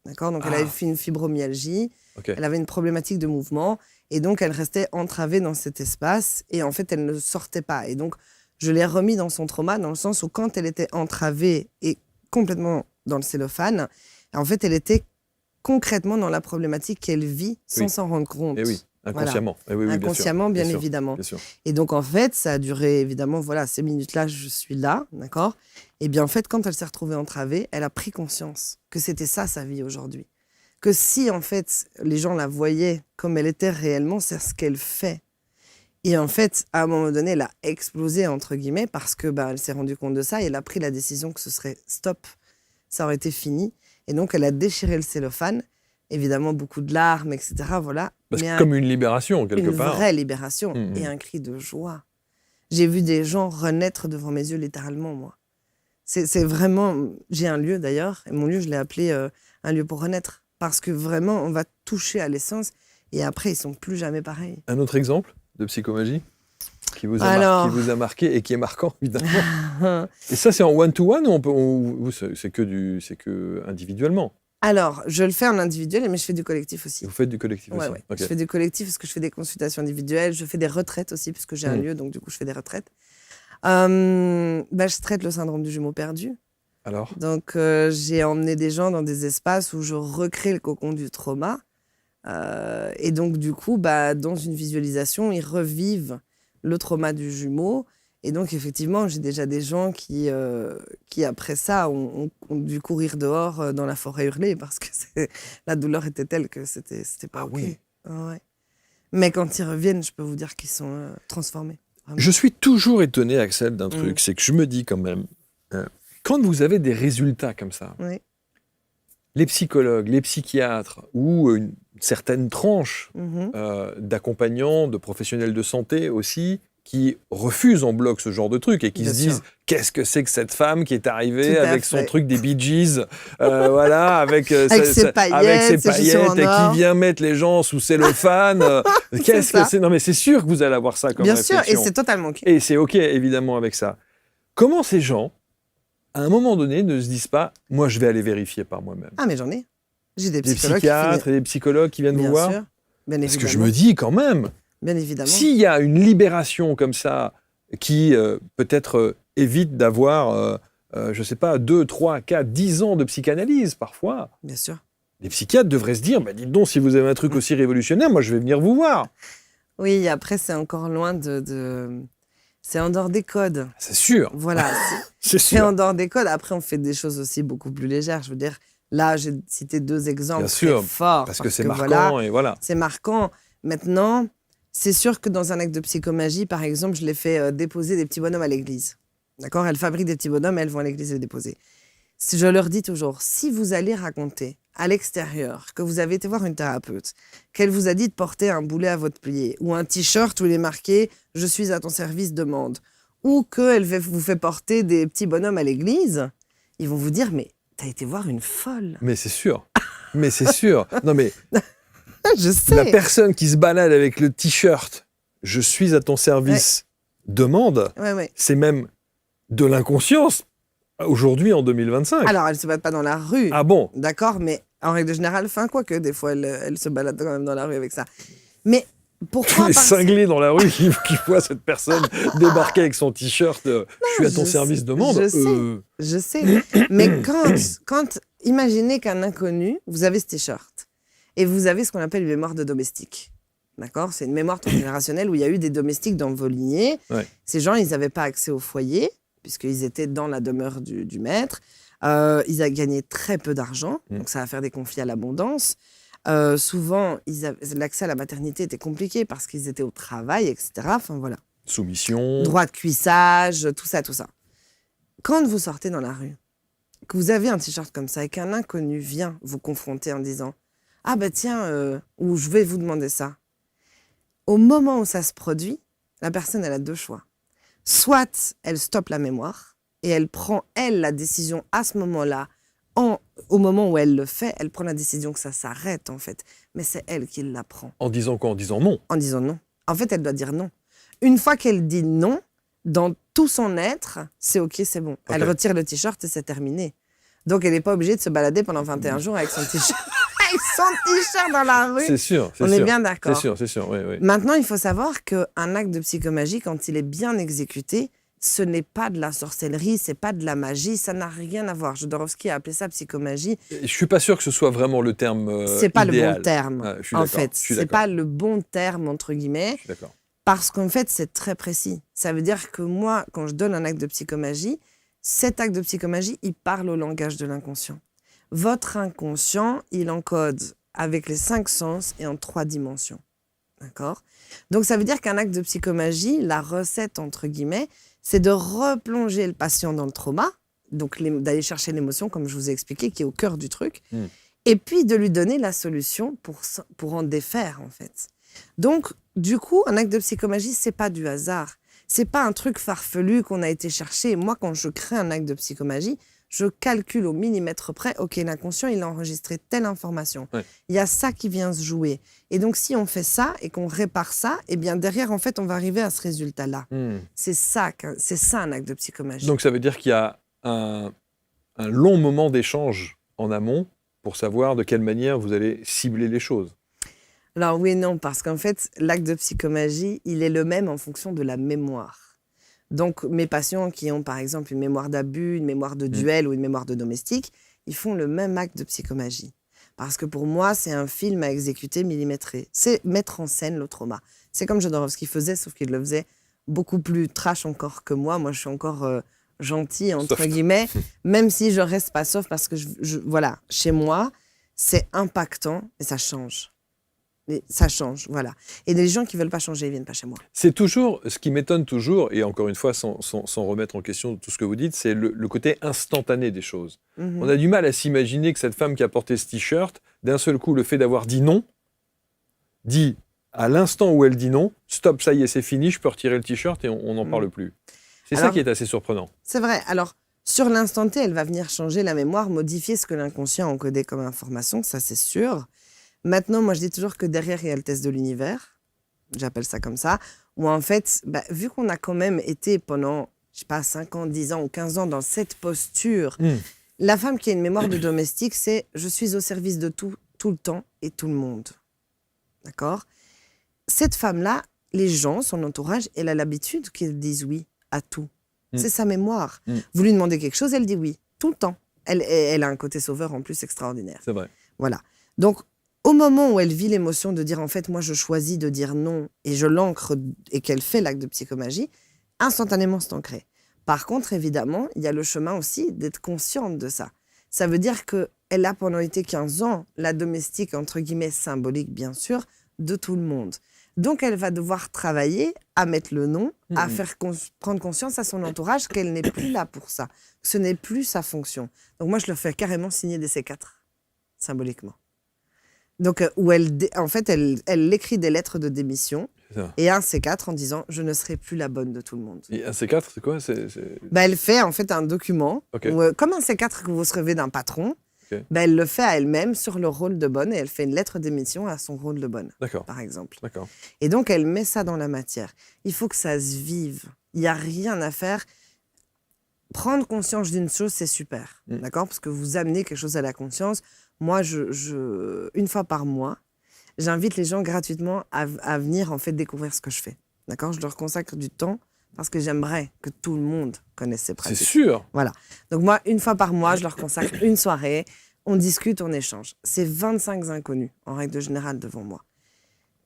[SPEAKER 1] D'accord ? Donc, elle avait fait une fibromyalgie, elle avait une problématique de mouvement, et donc elle restait entravée dans cet espace, et en fait, elle ne sortait pas. Et donc, je l'ai remis dans son trauma, dans le sens où quand elle était entravée et complètement dans le cellophane, en fait, elle était concrètement dans la problématique qu'elle vit sans s'en rendre compte.
[SPEAKER 3] Et oui. Inconsciemment.
[SPEAKER 1] Voilà.
[SPEAKER 3] Oui,
[SPEAKER 1] inconsciemment, bien évidemment.
[SPEAKER 3] Bien sûr.
[SPEAKER 1] Et donc, en fait, ça a duré, évidemment, ces minutes-là, je suis là, d'accord ? Et bien, en fait, quand elle s'est retrouvée entravée, elle a pris conscience que c'était ça, sa vie aujourd'hui. Que si, en fait, les gens la voyaient comme elle était réellement, c'est ce qu'elle fait. Et en fait, à un moment donné, elle a explosé, entre guillemets, parce que elle s'est rendue compte de ça et elle a pris la décision que ce serait stop, ça aurait été fini. Et donc, elle a déchiré le cellophane. Évidemment, beaucoup de larmes, etc. Voilà.
[SPEAKER 3] Comme une libération, quelque part.
[SPEAKER 1] Une vraie libération et un cri de joie. J'ai vu des gens renaître devant mes yeux, littéralement, moi. C'est vraiment... J'ai un lieu, d'ailleurs, et mon lieu, je l'ai appelé un lieu pour renaître. Parce que vraiment, on va toucher à l'essence et après, ils ne sont plus jamais pareils.
[SPEAKER 3] Un autre exemple de psychomagie qui vous a marqué et qui est marquant, évidemment. Et ça, c'est en one-to-one ou c'est que individuellement?
[SPEAKER 1] Alors, je le fais en individuel, mais je fais du collectif aussi.
[SPEAKER 3] Et vous faites du collectif aussi?
[SPEAKER 1] Ouais. Je fais du collectif parce que je fais des consultations individuelles, je fais des retraites aussi, puisque j'ai un lieu, donc du coup, je fais des retraites. Je traite le syndrome du jumeau perdu.
[SPEAKER 3] Alors?
[SPEAKER 1] Donc, j'ai emmené des gens dans des espaces où je recrée le cocon du trauma. Et donc, du coup, dans une visualisation, ils revivent le trauma du jumeau. Et donc, effectivement, j'ai déjà des gens qui après ça, ont dû courir dehors dans la forêt hurler parce que la douleur était telle que c'était pas OK.
[SPEAKER 3] Oui.
[SPEAKER 1] Ouais. Mais quand ils reviennent, je peux vous dire qu'ils sont transformés. Vraiment.
[SPEAKER 3] Je suis toujours étonné, Axel, d'un truc. C'est que je me dis quand même, quand vous avez des résultats comme ça, les psychologues, les psychiatres ou une certaine tranche d'accompagnants, de professionnels de santé aussi, qui refusent en bloc ce genre de truc et qui se disent qu'est-ce que c'est que cette femme qui est arrivée avec son truc des Bee Gees, avec ses paillettes et qui vient mettre les gens sous cellophane. Qu'est-ce que c'est? Non mais c'est sûr que vous allez avoir ça comme réflexion.
[SPEAKER 1] Bien sûr, et c'est totalement OK.
[SPEAKER 3] Et c'est OK évidemment avec ça. Comment ces gens, à un moment donné, ne se disent pas moi je vais aller vérifier par moi-même?
[SPEAKER 1] Ah mais j'en ai. J'ai des
[SPEAKER 3] psychiatres et des psychologues qui viennent vous voir. Bien sûr, bien évidemment. Parce que je me dis quand même.
[SPEAKER 1] Bien évidemment.
[SPEAKER 3] S'il y a une libération comme ça qui peut-être évite d'avoir, je ne sais pas, 2, 3, 4, 10 ans de psychanalyse parfois.
[SPEAKER 1] Bien sûr.
[SPEAKER 3] Les psychiatres devraient se dire, dites donc, si vous avez un truc aussi révolutionnaire, moi je vais venir vous voir.
[SPEAKER 1] Oui, après c'est encore loin c'est en dehors des codes.
[SPEAKER 3] C'est sûr.
[SPEAKER 1] Voilà, c'est en dehors des codes. Après on fait des choses aussi beaucoup plus légères. Je veux dire, là j'ai cité 2 exemples très forts.
[SPEAKER 3] Parce que c'est marquant et voilà.
[SPEAKER 1] C'est marquant. Maintenant... C'est sûr que dans un acte de psychomagie, par exemple, je les fais déposer des petits bonhommes à l'église. D'accord ? Elles fabriquent des petits bonhommes, elles vont à l'église les déposer. Je leur dis toujours, si vous allez raconter à l'extérieur que vous avez été voir une thérapeute, qu'elle vous a dit de porter un boulet à votre pied, ou un t-shirt où il est marqué « Je suis à ton service, demande », ou qu'elle vous fait porter des petits bonhommes à l'église, ils vont vous dire « Mais t'as été voir une folle !»
[SPEAKER 3] Mais c'est sûr. Mais c'est sûr. Non mais...
[SPEAKER 1] Je sais.
[SPEAKER 3] La personne qui se balade avec le t-shirt « Je suis à ton service » demande, c'est même de l'inconscience aujourd'hui en 2025.
[SPEAKER 1] Alors, elle ne se balade pas dans la rue.
[SPEAKER 3] Ah bon?
[SPEAKER 1] D'accord, mais en règle générale, quoique des fois, elle se balade quand même dans la rue avec ça. Mais pourquoi?
[SPEAKER 3] Les cinglés dans la rue qui voient cette personne débarquer avec son t-shirt « Je suis à ton service » demande.
[SPEAKER 1] Je sais. Mais quand imaginez qu'un inconnu, vous avez ce t-shirt et vous avez ce qu'on appelle une mémoire de domestique. D'accord? C'est une mémoire transgénérationnelle où il y a eu des domestiques dans vos lignées. Ouais. Ces gens, ils n'avaient pas accès au foyer, puisqu'ils étaient dans la demeure du maître. Ils avaient gagné très peu d'argent, donc ça va faire des conflits à l'abondance. Souvent, l'accès à la maternité était compliqué parce qu'ils étaient au travail, etc. Enfin, voilà.
[SPEAKER 3] Soumission.
[SPEAKER 1] Droit de cuissage, tout ça. Quand vous sortez dans la rue, que vous avez un t-shirt comme ça et qu'un inconnu vient vous confronter en disant « Ah ben tiens, ou je vais vous demander ça », au moment où ça se produit, la personne, elle a deux choix. Soit elle stoppe la mémoire et elle prend, la décision à ce moment-là, au moment où elle le fait, elle prend la décision que ça s'arrête, en fait. Mais c'est elle qui la prend.
[SPEAKER 3] En disant quoi? En disant non?
[SPEAKER 1] En disant non. En fait, elle doit dire non. Une fois qu'elle dit non, dans tout son être, c'est OK, c'est bon. Okay. Elle retire le t-shirt et c'est terminé. Donc, elle n'est pas obligée de se balader pendant 21 jours avec son t-shirt. Son t-shirt dans la rue.
[SPEAKER 3] C'est sûr.
[SPEAKER 1] On est bien d'accord.
[SPEAKER 3] C'est sûr, oui.
[SPEAKER 1] Maintenant, il faut savoir qu'un acte de psychomagie, quand il est bien exécuté, ce n'est pas de la sorcellerie, c'est pas de la magie, ça n'a rien à voir. Jodorowsky a appelé ça psychomagie.
[SPEAKER 3] Je suis pas sûr que ce soit vraiment le terme
[SPEAKER 1] c'est pas
[SPEAKER 3] idéal.
[SPEAKER 1] Le bon terme, en fait. C'est pas le bon terme, entre guillemets.
[SPEAKER 3] Je suis d'accord.
[SPEAKER 1] Parce qu'en fait, c'est très précis. Ça veut dire que moi, quand je donne un acte de psychomagie, cet acte de psychomagie, il parle au langage de l'inconscient. Votre inconscient, il encode avec les 5 sens et en 3 dimensions. D'accord? Donc, ça veut dire qu'un acte de psychomagie, la recette, entre guillemets, c'est de replonger le patient dans le trauma, donc d'aller chercher l'émotion, comme je vous ai expliqué, qui est au cœur du truc, et puis de lui donner la solution pour en défaire, en fait. Donc, du coup, un acte de psychomagie, c'est pas du hasard. C'est pas un truc farfelu qu'on a été chercher. Moi, quand je crée un acte de psychomagie, je calcule au millimètre près, OK, l'inconscient, il a enregistré telle information. Ouais. Il y a ça qui vient se jouer. Et donc, si on fait ça et qu'on répare ça, eh bien, derrière, en fait, on va arriver à ce résultat-là. C'est ça un acte de psychomagie.
[SPEAKER 3] Donc, ça veut dire qu'il y a un long moment d'échange en amont pour savoir de quelle manière vous allez cibler les choses.
[SPEAKER 1] Alors, oui et non, parce qu'en fait, l'acte de psychomagie, il est le même en fonction de la mémoire. Donc, mes patients qui ont, par exemple, une mémoire d'abus, une mémoire de duel ou une mémoire de domestique, ils font le même acte de psychomagie. Parce que pour moi, c'est un film à exécuter millimétré. C'est mettre en scène le trauma. C'est comme Jodorowsky faisait, sauf qu'il le faisait beaucoup plus trash encore que moi. Moi, je suis encore gentille, entre guillemets, même si je reste pas soft, parce que, voilà, chez moi, c'est impactant et ça change. Mais ça change, voilà. Et les gens qui ne veulent pas changer, ils ne viennent pas chez moi.
[SPEAKER 3] C'est toujours, ce qui m'étonne toujours, et encore une fois, sans remettre en question tout ce que vous dites, c'est le côté instantané des choses. On a du mal à s'imaginer que cette femme qui a porté ce t-shirt, d'un seul coup, le fait d'avoir dit non, dit à l'instant où elle dit non, stop, ça y est, c'est fini, je peux retirer le t-shirt et on n'en parle plus. C'est ça qui est assez surprenant.
[SPEAKER 1] C'est vrai. Alors, sur l'instant T, elle va venir changer la mémoire, modifier ce que l'inconscient a encodé comme information, ça c'est sûr. Maintenant, moi, je dis toujours que derrière, il y a le test de l'univers. J'appelle ça comme ça. Où en fait, vu qu'on a quand même été pendant, je sais pas, 5 ans, 10 ans ou 15 ans dans cette posture, la femme qui a une mémoire de domestique, c'est « je suis au service de tout le temps et tout le monde ». D'accord? Cette femme-là, les gens, son entourage, elle a l'habitude qu'ils disent oui à tout. C'est sa mémoire. Vous lui demandez quelque chose, elle dit oui, tout le temps. Elle a un côté sauveur en plus extraordinaire.
[SPEAKER 3] C'est vrai.
[SPEAKER 1] Voilà. Donc, au moment où elle vit l'émotion de dire, en fait, moi, je choisis de dire non et je l'ancre et qu'elle fait l'acte de psychomagie, instantanément, c'est ancré. Par contre, évidemment, il y a le chemin aussi d'être consciente de ça. Ça veut dire qu'elle a pendant été 15 ans la domestique, entre guillemets, symbolique, bien sûr, de tout le monde. Donc, elle va devoir travailler à mettre le nom, à faire prendre conscience à son entourage qu'elle n'est plus là pour ça. Ce n'est plus sa fonction. Donc, moi, je leur fais carrément signer des C4, symboliquement. Donc, où elle écrit des lettres de démission et un C4 en disant « je ne serai plus la bonne de tout le monde ».
[SPEAKER 3] Et un C4, c'est quoi?
[SPEAKER 1] Elle fait en fait un document, comme un C4 que vous recevez d'un patron,
[SPEAKER 3] Okay.
[SPEAKER 1] Ben, elle le fait à elle-même sur le rôle de bonne et elle fait une lettre d'émission à son rôle de bonne, par exemple.
[SPEAKER 3] D'accord.
[SPEAKER 1] Et donc, elle met ça dans la matière. Il faut que ça se vive. Il n'y a rien à faire. Prendre conscience d'une chose, c'est super, d'accord ? Parce que vous amenez quelque chose à la conscience. Moi, une fois par mois, j'invite les gens gratuitement à venir en fait découvrir ce que je fais, d'accord ? Je leur consacre du temps parce que j'aimerais que tout le monde connaisse ces pratiques.
[SPEAKER 3] C'est sûr.
[SPEAKER 1] Voilà. Donc moi, une fois par mois, je leur consacre une soirée. On discute, on échange. C'est 25 inconnus, en règle générale, devant moi.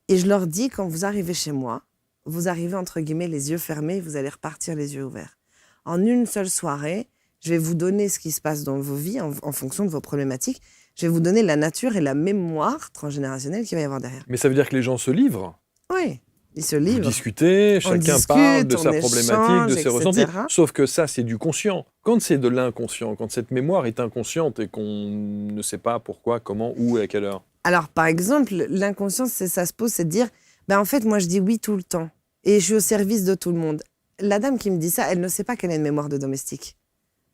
[SPEAKER 1] Et je leur dis, quand vous arrivez chez moi, vous arrivez entre guillemets les yeux fermés, vous allez repartir les yeux ouverts. En une seule soirée, je vais vous donner ce qui se passe dans vos vies en fonction de vos problématiques. Je vais vous donner la nature et la mémoire transgénérationnelle qu'il va y avoir derrière.
[SPEAKER 3] Mais ça veut dire que les gens se livrent ?
[SPEAKER 1] Oui, ils se livrent.
[SPEAKER 3] Vous discutez, chacun parle de sa problématique, de ses ressentis. Sauf que ça, c'est du conscient. Quand c'est de l'inconscient, quand cette mémoire est inconsciente et qu'on ne sait pas pourquoi, comment, où et à quelle heure.
[SPEAKER 1] Alors, par exemple, l'inconscience, ça se pose, c'est de dire, en fait, moi, je dis oui tout le temps. Et je suis au service de tout le monde. La dame qui me dit ça, elle ne sait pas qu'elle a une mémoire de domestique.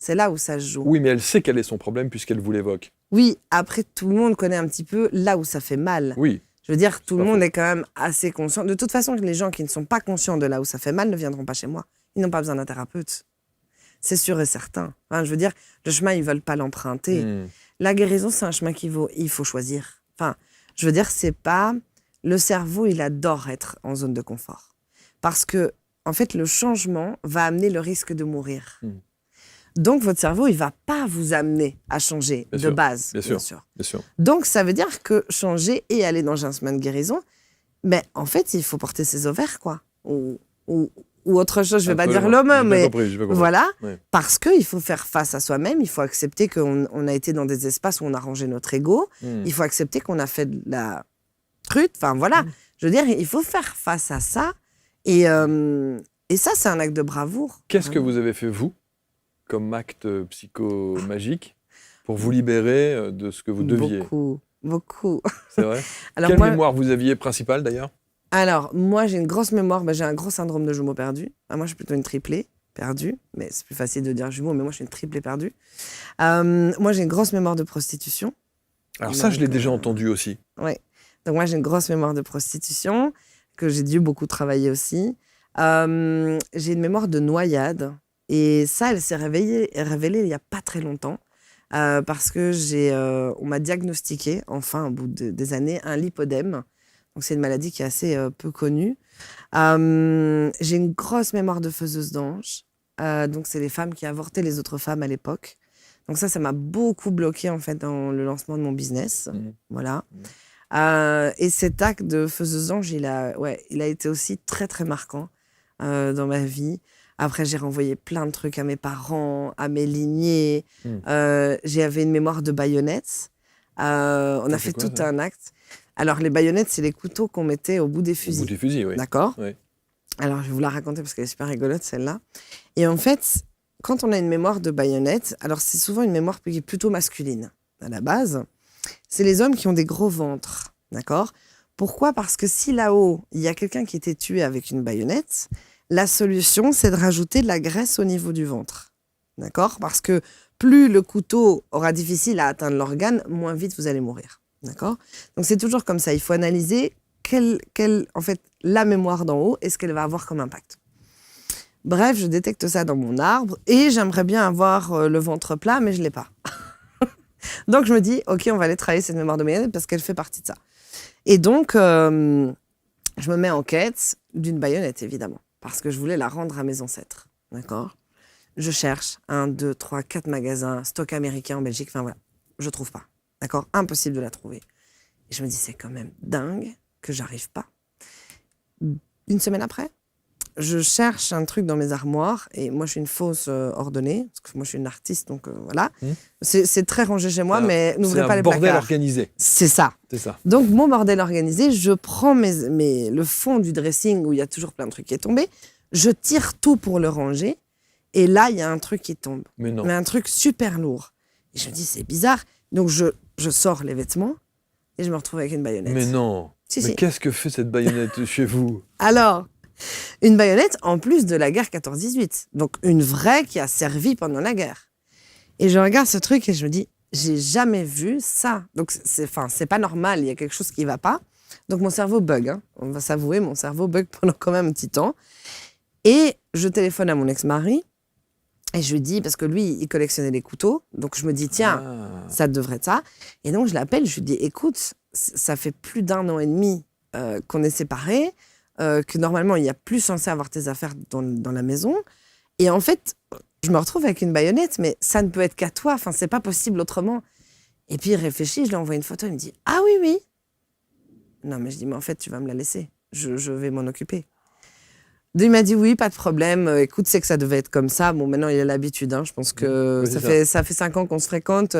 [SPEAKER 1] C'est là où ça se joue.
[SPEAKER 3] Oui, mais elle sait quel est son problème puisqu'elle vous l'évoque.
[SPEAKER 1] Oui, après, tout le monde connaît un petit peu là où ça fait mal.
[SPEAKER 3] Oui.
[SPEAKER 1] Je veux dire, tout le monde est quand même assez conscient. De toute façon, les gens qui ne sont pas conscients de là où ça fait mal ne viendront pas chez moi. Ils n'ont pas besoin d'un thérapeute. C'est sûr et certain. Enfin, je veux dire, le chemin, ils ne veulent pas l'emprunter. La guérison, c'est un chemin il faut choisir. Enfin, je veux dire, c'est pas... Le cerveau, il adore être en zone de confort. Parce que, en fait, le changement va amener le risque de mourir. Donc, votre cerveau, il ne va pas vous amener à changer base, bien sûr. Donc, ça veut dire que changer et aller dans un chemin de guérison, mais en fait, il faut porter ses ovaires, quoi. Ou autre chose, je ne vais pas dire l'homme, mais voilà. Oui. Parce qu'il faut faire face à soi-même, il faut accepter qu'on a été dans des espaces où on a rangé notre ego, il faut accepter qu'on a fait de la truite, enfin voilà. Je veux dire, il faut faire face à ça. Et ça, c'est un acte de bravoure.
[SPEAKER 3] Qu'est-ce que vous avez fait, vous, comme acte psychomagique, pour vous libérer de ce que vous deviez ?
[SPEAKER 1] Beaucoup.
[SPEAKER 3] C'est vrai. Alors, quelle mémoire vous aviez principale, d'ailleurs ?
[SPEAKER 1] Alors, moi, j'ai une grosse mémoire. J'ai un gros syndrome de jumeau perdu. Moi, je suis plutôt une triplée perdue. Mais c'est plus facile de dire jumeau, mais moi, je suis une triplée perdue. Moi, j'ai une grosse mémoire de prostitution.
[SPEAKER 3] Alors ça, je l'ai déjà entendu aussi.
[SPEAKER 1] Oui. Donc, moi, j'ai une grosse mémoire de prostitution que j'ai dû beaucoup travailler aussi. J'ai une mémoire de noyade. Et ça, elle s'est révélée il n'y a pas très longtemps. Parce que on m'a diagnostiqué, enfin, au bout des années, un lipodème. Donc, c'est une maladie qui est assez peu connue. J'ai une grosse mémoire de faiseuse d'ange. Donc, c'est les femmes qui avortaient les autres femmes à l'époque. Donc, ça m'a beaucoup bloquée, en fait, dans le lancement de mon business. Voilà. Et cet acte de faiseuse d'ange, il a été aussi très, très marquant dans ma vie. Après, j'ai renvoyé plein de trucs à mes parents, à mes lignées. J'avais une mémoire de baïonnettes. On a fait tout un acte. Alors, les baïonnettes, c'est les couteaux qu'on mettait au bout des fusils.
[SPEAKER 3] Au bout des fusils, oui.
[SPEAKER 1] D'accord ?
[SPEAKER 3] Oui.
[SPEAKER 1] Alors, je vais vous la raconter parce qu'elle est super rigolote, celle-là. Et en fait, quand on a une mémoire de baïonnettes, alors c'est souvent une mémoire qui est plutôt masculine, à la base. C'est les hommes qui ont des gros ventres, d'accord ? Pourquoi ? Parce que si là-haut, il y a quelqu'un qui était tué avec une baïonnette, la solution, c'est de rajouter de la graisse au niveau du ventre, d'accord ? Parce que plus le couteau aura difficile à atteindre l'organe, moins vite vous allez mourir. D'accord ? Donc, c'est toujours comme ça. Il faut analyser en fait, la mémoire d'en haut et ce qu'elle va avoir comme impact. Bref, je détecte ça dans mon arbre et j'aimerais bien avoir le ventre plat, mais je ne l'ai pas. Donc, je me dis, OK, on va aller travailler cette mémoire de baïonnette parce qu'elle fait partie de ça. Et donc, je me mets en quête d'une baïonnette, évidemment, parce que je voulais la rendre à mes ancêtres. D'accord ? Je cherche 1, 2, 3, 4 magasins, stock américain en Belgique, enfin voilà, je ne trouve pas. D'accord ? Impossible de la trouver. Et je me dis, c'est quand même dingue que j'arrive pas. Une semaine après, je cherche un truc dans mes armoires, et moi, je suis une fausse ordonnée, parce que moi, je suis une artiste, donc voilà. C'est très rangé chez moi, mais n'ouvrez pas les placards.
[SPEAKER 3] C'est un bordel organisé.
[SPEAKER 1] C'est ça.
[SPEAKER 3] C'est ça.
[SPEAKER 1] Donc, mon bordel organisé, je prends le fond du dressing, où il y a toujours plein de trucs qui est tombé, je tire tout pour le ranger, et là, il y a un truc qui tombe.
[SPEAKER 3] Mais non.
[SPEAKER 1] Mais un truc super lourd. Et je me dis, c'est bizarre. Donc, je sors les vêtements et je me retrouve avec une baïonnette.
[SPEAKER 3] Mais non. Mais qu'est-ce que fait cette baïonnette chez vous ?
[SPEAKER 1] Alors, une baïonnette en plus de la guerre 14-18. Donc, une vraie qui a servi pendant la guerre. Et je regarde ce truc et je me dis, j'ai jamais vu ça. Donc, c'est pas normal, il y a quelque chose qui va pas. Donc, mon cerveau bug, hein. On va s'avouer, mon cerveau bug pendant quand même un petit temps. Et je téléphone à mon ex-mari et je lui dis, parce que lui, il collectionnait les couteaux. Donc, je me dis, tiens, ça devrait être ça. Et donc, je l'appelle, je lui dis, écoute, ça fait plus d'1 an et demi qu'on est séparés, que normalement, il n'y a plus censé avoir tes affaires dans la maison. Et en fait, je me retrouve avec une baïonnette, mais ça ne peut être qu'à toi. Enfin, c'est pas possible autrement. Et puis, il réfléchit, je lui envoie une photo, il me dit, ah oui, oui. Non, mais je dis, mais en fait, tu vas me la laisser. Je vais m'en occuper. Il m'a dit, oui, pas de problème. Écoute, c'est que ça devait être comme ça. Bon, maintenant, il a l'habitude. Hein. Je pense que ça fait 5 ans qu'on se fréquente.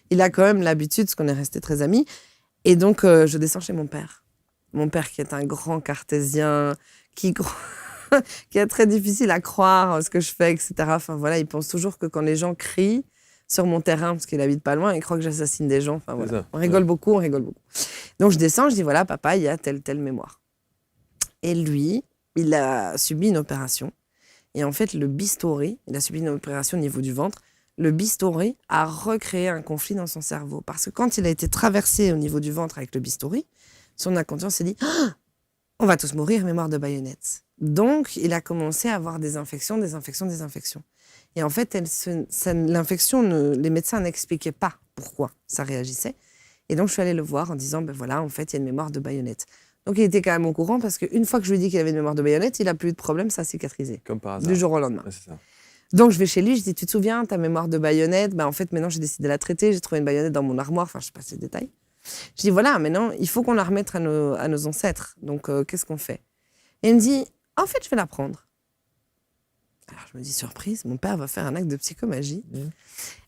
[SPEAKER 1] Il a quand même l'habitude, parce qu'on est restés très amis. Et donc, je descends chez mon père. Mon père qui est un grand cartésien, qui est très difficile à croire ce que je fais, etc. Enfin, voilà, il pense toujours que quand les gens crient sur mon terrain, parce qu'il habite pas loin, il croit que j'assassine des gens. Enfin, voilà. On rigole beaucoup. Donc, je descends, je dis, voilà, papa, il y a telle mémoire. Et lui, il a subi une opération. Et en fait, le bistouri, il a subi une opération au niveau du ventre. Le bistouri a recréé un conflit dans son cerveau. Parce que quand il a été traversé au niveau du ventre avec le bistouri, son inconscient s'est dit « on va tous mourir, mémoire de baïonnette ». Donc, il a commencé à avoir des infections. Et en fait, l'infection, les médecins n'expliquaient pas pourquoi ça réagissait. Et donc, je suis allée le voir en disant « ben voilà, en fait, il y a une mémoire de baïonnette ». Donc, il était quand même au courant parce qu'une fois que je lui ai dit qu'il avait une mémoire de baïonnette, il n'a plus eu de problème, ça a cicatrisé.
[SPEAKER 3] Comme par hasard.
[SPEAKER 1] Du jour au lendemain.
[SPEAKER 3] Ouais, c'est ça.
[SPEAKER 1] Donc, je vais chez lui, je dis, tu te souviens, ta mémoire de baïonnette, en fait, maintenant, j'ai décidé de la traiter, j'ai trouvé une baïonnette dans mon armoire, enfin, je ne sais pas ces détails. Je dis, voilà, maintenant, il faut qu'on la remette à nos ancêtres. Donc, qu'est-ce qu'on fait? Et il me dit, en fait, je vais la prendre. Alors, je me dis, surprise, mon père va faire un acte de psychomagie.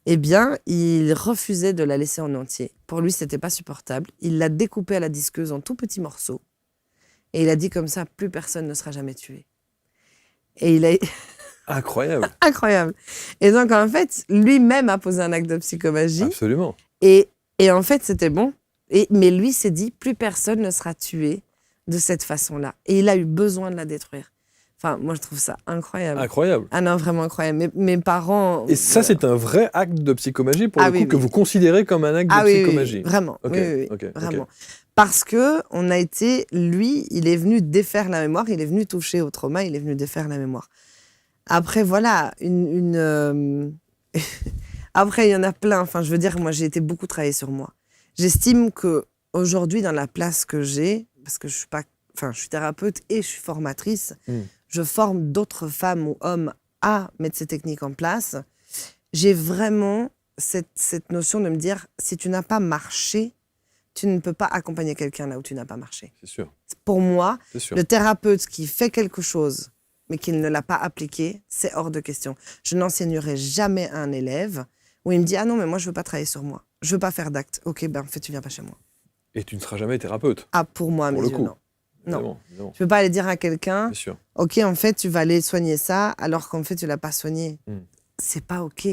[SPEAKER 1] Eh bien, il refusait de la laisser en entier. Pour lui, ce n'était pas supportable. Il l'a découpée à la disqueuse en tout petits morceaux. Et il a dit comme ça, plus personne ne sera jamais tué. Et il a...
[SPEAKER 3] Incroyable.
[SPEAKER 1] Incroyable. Et donc, en fait, lui-même a posé un acte de psychomagie.
[SPEAKER 3] Absolument.
[SPEAKER 1] Et en fait, c'était bon. Mais lui s'est dit, plus personne ne sera tué de cette façon-là. Et il a eu besoin de la détruire. Enfin, moi, je trouve ça incroyable.
[SPEAKER 3] Incroyable.
[SPEAKER 1] Ah non, vraiment incroyable. Mes parents...
[SPEAKER 3] Et ça, c'est un vrai acte de psychomagie, pour le coup, que vous considérez comme un acte de psychomagie.
[SPEAKER 1] Oui, vraiment.
[SPEAKER 3] Okay.
[SPEAKER 1] Oui, vraiment. Parce que on a été... Lui, il est venu défaire la mémoire, il est venu toucher au trauma, il est venu défaire la mémoire. Après, voilà, Après, il y en a plein. Enfin, je veux dire, moi, j'ai été beaucoup travailler sur moi. J'estime qu'aujourd'hui, dans la place que j'ai, parce que je suis thérapeute et je suis formatrice, je forme d'autres femmes ou hommes à mettre ces techniques en place. J'ai vraiment cette notion de me dire, si tu n'as pas marché, tu ne peux pas accompagner quelqu'un là où tu n'as pas marché.
[SPEAKER 3] C'est sûr.
[SPEAKER 1] Pour moi,
[SPEAKER 3] c'est sûr.
[SPEAKER 1] Le thérapeute qui fait quelque chose, mais qu'il ne l'a pas appliqué, c'est hors de question. Je n'enseignerai jamais à un élève où il me dit « Ah non, mais moi, je ne veux pas travailler sur moi. Je ne veux pas faire d'acte. » Ok, en fait, tu ne viens pas chez moi.
[SPEAKER 3] Et tu ne seras jamais thérapeute.
[SPEAKER 1] Ah, pour moi, mes yeux, non.
[SPEAKER 3] Évidemment.
[SPEAKER 1] Je ne peux pas aller dire à quelqu'un « Ok, en fait, tu vas aller soigner ça, alors qu'en fait, tu ne l'as pas soigné. » C'est pas OK.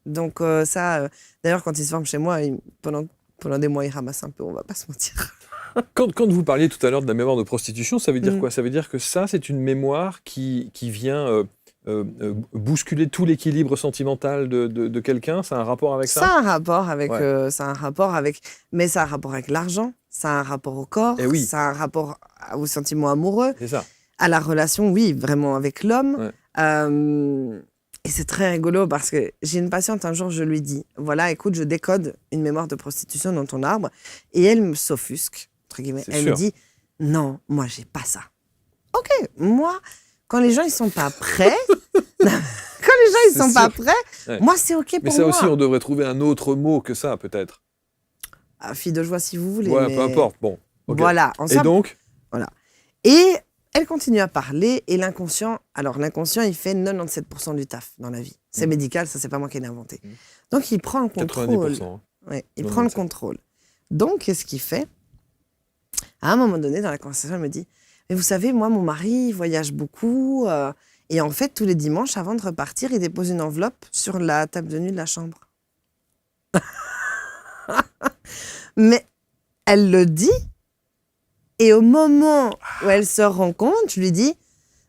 [SPEAKER 1] Donc d'ailleurs, quand il se forme chez moi, pendant des mois, il ramasse un peu, on ne va pas se mentir.
[SPEAKER 3] Quand vous parliez tout à l'heure de la mémoire de prostitution, ça veut dire quoi? Ça veut dire que ça, c'est une mémoire qui vient bousculer tout l'équilibre sentimental de quelqu'un? Ça a un rapport avec ça?
[SPEAKER 1] Ça a un rapport avec... mais ça a un rapport avec l'argent, ça a un rapport au corps, ça a un rapport aux sentiments amoureux,
[SPEAKER 3] c'est ça.
[SPEAKER 1] À la relation, oui, vraiment avec l'homme. Et c'est très rigolo parce que j'ai une patiente, un jour, je lui dis, voilà, écoute, je décode une mémoire de prostitution dans ton arbre. Et elle me s'offusque, entre guillemets. Elle me dit, non, moi, j'ai pas ça. Ok, moi, quand les gens, ils sont pas prêts, moi, c'est ok pour moi.
[SPEAKER 3] Mais ça aussi, on devrait trouver un autre mot que ça, peut-être.
[SPEAKER 1] Ah, fille de joie, si vous voulez.
[SPEAKER 3] Ouais, peu importe, bon. Okay.
[SPEAKER 1] Voilà.
[SPEAKER 3] Et donc?
[SPEAKER 1] Voilà. Et... elle continue à parler et l'inconscient, il fait 97% du taf dans la vie. C'est médical, ça, c'est pas moi qui l'ai inventé. Donc, il prend le contrôle.
[SPEAKER 3] 90%.
[SPEAKER 1] Ouais, il prend le contrôle. Donc, qu'est-ce qu'il fait? À un moment donné, dans la conversation, elle me dit, mais vous savez, moi, mon mari, il voyage beaucoup. Et en fait, tous les dimanches, avant de repartir, il dépose une enveloppe sur la table de nuit de la chambre. Mais elle le dit. Et au moment où elle se rend compte, je lui dis,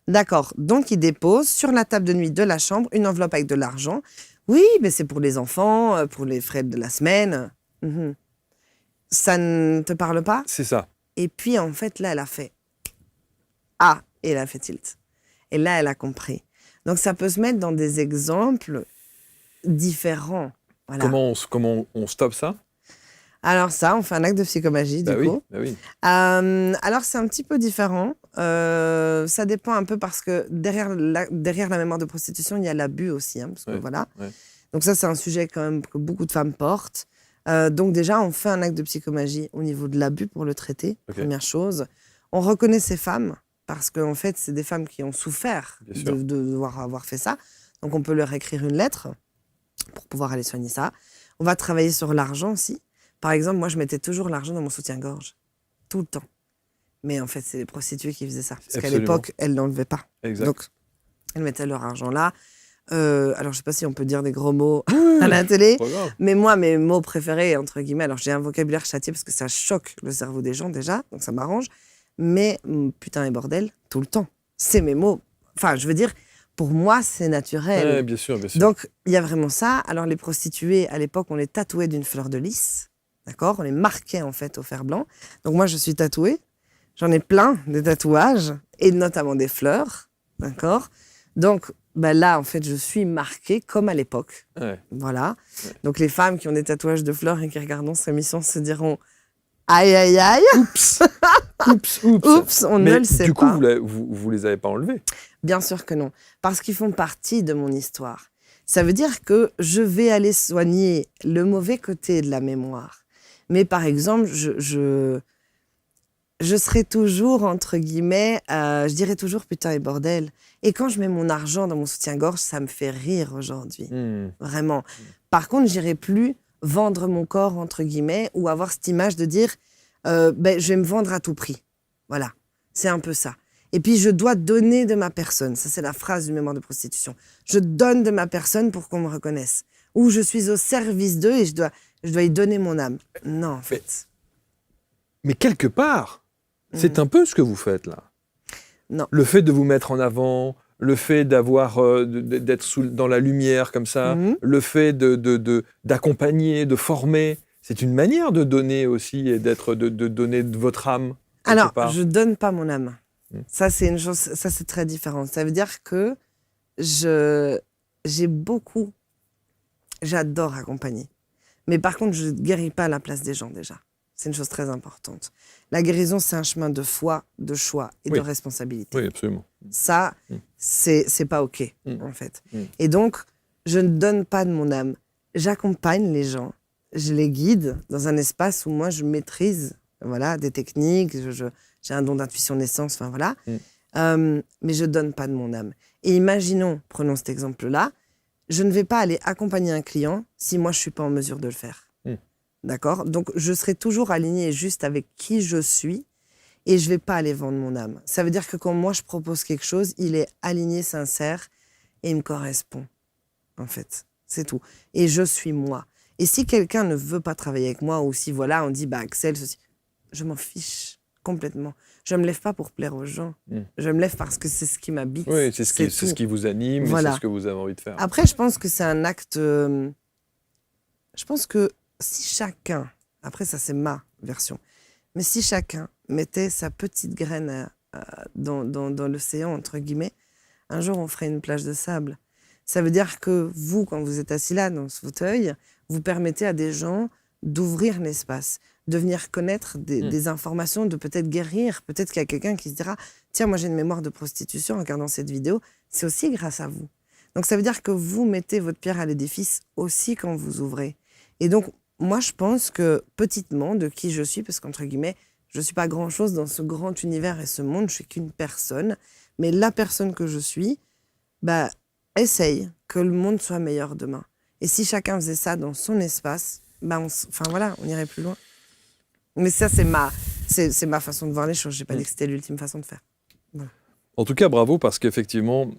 [SPEAKER 1] d'accord, donc il dépose sur la table de nuit de la chambre une enveloppe avec de l'argent. Oui, mais c'est pour les enfants, pour les frais de la semaine. Ça ne te parle pas?
[SPEAKER 3] C'est ça.
[SPEAKER 1] Et puis, en fait, là, elle a fait « Ah !» et elle a fait tilt. Et là, elle a compris. Donc, ça peut se mettre dans des exemples différents. Voilà.
[SPEAKER 3] Comment on stoppe ça?
[SPEAKER 1] Alors ça, on fait un acte de psychomagie, du coup.
[SPEAKER 3] Bah oui.
[SPEAKER 1] Alors, c'est un petit peu différent. Ça dépend un peu parce que derrière la mémoire de prostitution, il y a l'abus aussi. Parce que, voilà. Donc ça, c'est un sujet quand même que beaucoup de femmes portent. Donc déjà, on fait un acte de psychomagie au niveau de l'abus pour le traiter, première chose. On reconnaît ces femmes parce qu'en fait, c'est des femmes qui ont souffert de devoir avoir fait ça. Donc on peut leur écrire une lettre pour pouvoir aller soigner ça. On va travailler sur l'argent aussi. Par exemple, moi, je mettais toujours l'argent dans mon soutien-gorge, tout le temps. Mais en fait, c'est les prostituées qui faisaient ça. Parce qu'à l'époque, elles ne l'enlevaient pas.
[SPEAKER 3] Exact.
[SPEAKER 1] Donc, elles mettaient leur argent là. Alors, je ne sais pas si on peut dire des gros mots à la télé, mais moi, mes mots préférés, entre guillemets, alors j'ai un vocabulaire châtié parce que ça choque le cerveau des gens déjà, donc ça m'arrange, mais putain et bordel, tout le temps. C'est mes mots. Enfin, je veux dire, pour moi, c'est naturel.
[SPEAKER 3] Ouais, bien sûr, bien sûr.
[SPEAKER 1] Donc, il y a vraiment ça. Alors, les prostituées, à l'époque, on les tatouait d'une fleur de lys, d'accord? On les marquait, en fait, au fer blanc. Donc, moi, je suis tatouée. J'en ai plein, des tatouages, et notamment des fleurs, d'accord? Donc, là, en fait, je suis marquée comme à l'époque. Voilà. Donc, les femmes qui ont des tatouages de fleurs et qui regardent cette émission se diront « Aïe, aïe, aïe !»
[SPEAKER 3] Oups. Oups, oups.
[SPEAKER 1] Oups, on ne le sait pas.
[SPEAKER 3] Du coup, vous les avez pas enlevés?
[SPEAKER 1] Bien sûr que non, parce qu'ils font partie de mon histoire. Ça veut dire que je vais aller soigner le mauvais côté de la mémoire. Mais par exemple, je serai toujours, entre guillemets, je dirais toujours putain et bordel. Et quand je mets mon argent dans mon soutien-gorge, ça me fait rire aujourd'hui. Vraiment. Par contre, j'irai plus vendre mon corps, entre guillemets, ou avoir cette image de dire je vais me vendre à tout prix. Voilà. C'est un peu ça. Et puis, je dois donner de ma personne. Ça, c'est la phrase du mémoire de prostitution. Je donne de ma personne pour qu'on me reconnaisse. Ou je suis au service d'eux et je dois y donner mon âme. Non, en fait.
[SPEAKER 3] Mais quelque part, c'est un peu ce que vous faites, là.
[SPEAKER 1] Non.
[SPEAKER 3] Le fait de vous mettre en avant, le fait d'être dans la lumière comme ça, le fait d'accompagner, de former, c'est une manière de donner aussi et de donner de votre âme.
[SPEAKER 1] Alors, je ne donne pas mon âme. Ça, c'est une chose, ça, c'est très différent. Ça veut dire que j'adore accompagner. Mais par contre, je ne guéris pas à la place des gens déjà. C'est une chose très importante. La guérison, c'est un chemin de foi, de choix et de responsabilité.
[SPEAKER 3] Oui, absolument.
[SPEAKER 1] Ça, c'est pas OK, en fait. Et donc, je ne donne pas de mon âme. J'accompagne les gens, je les guide dans un espace où moi, je maîtrise des techniques, j'ai un don d'intuition naissance, enfin voilà. Mais je ne donne pas de mon âme. Et imaginons, prenons cet exemple-là, je ne vais pas aller accompagner un client si moi, je ne suis pas en mesure de le faire. D'accord? Donc, je serai toujours alignée juste avec qui je suis et je ne vais pas aller vendre mon âme. Ça veut dire que quand moi, je propose quelque chose, il est aligné, sincère et il me correspond, en fait. C'est tout. Et je suis moi. Et si quelqu'un ne veut pas travailler avec moi ou si, on dit, Axel, ceci, je m'en fiche complètement. Je ne me lève pas pour plaire aux gens. Je me lève parce que c'est ce qui m'habite.
[SPEAKER 3] Oui, c'est ce qui vous anime et c'est ce que vous avez envie de faire.
[SPEAKER 1] Après, je pense que c'est un acte... je pense que si chacun, après ça c'est ma version, mais si chacun mettait sa petite graine dans l'océan, entre guillemets, un jour on ferait une plage de sable. Ça veut dire que vous, quand vous êtes assis là dans ce fauteuil, vous permettez à des gens d'ouvrir l'espace, de venir connaître des informations, de peut-être guérir. Peut-être qu'il y a quelqu'un qui se dira « Tiens, moi j'ai une mémoire de prostitution en regardant cette vidéo. » C'est aussi grâce à vous. Donc ça veut dire que vous mettez votre pierre à l'édifice aussi quand vous ouvrez. Et donc, moi, je pense que, petitement, de qui je suis, parce qu'entre guillemets, je ne suis pas grand-chose dans ce grand univers et ce monde, je ne suis qu'une personne, mais la personne que je suis, essaye que le monde soit meilleur demain. Et si chacun faisait ça dans son espace, on irait plus loin. Mais ça, c'est ma façon de voir les choses. Je n'ai pas dit que c'était l'ultime façon de faire. Voilà.
[SPEAKER 3] En tout cas, bravo, parce qu'effectivement,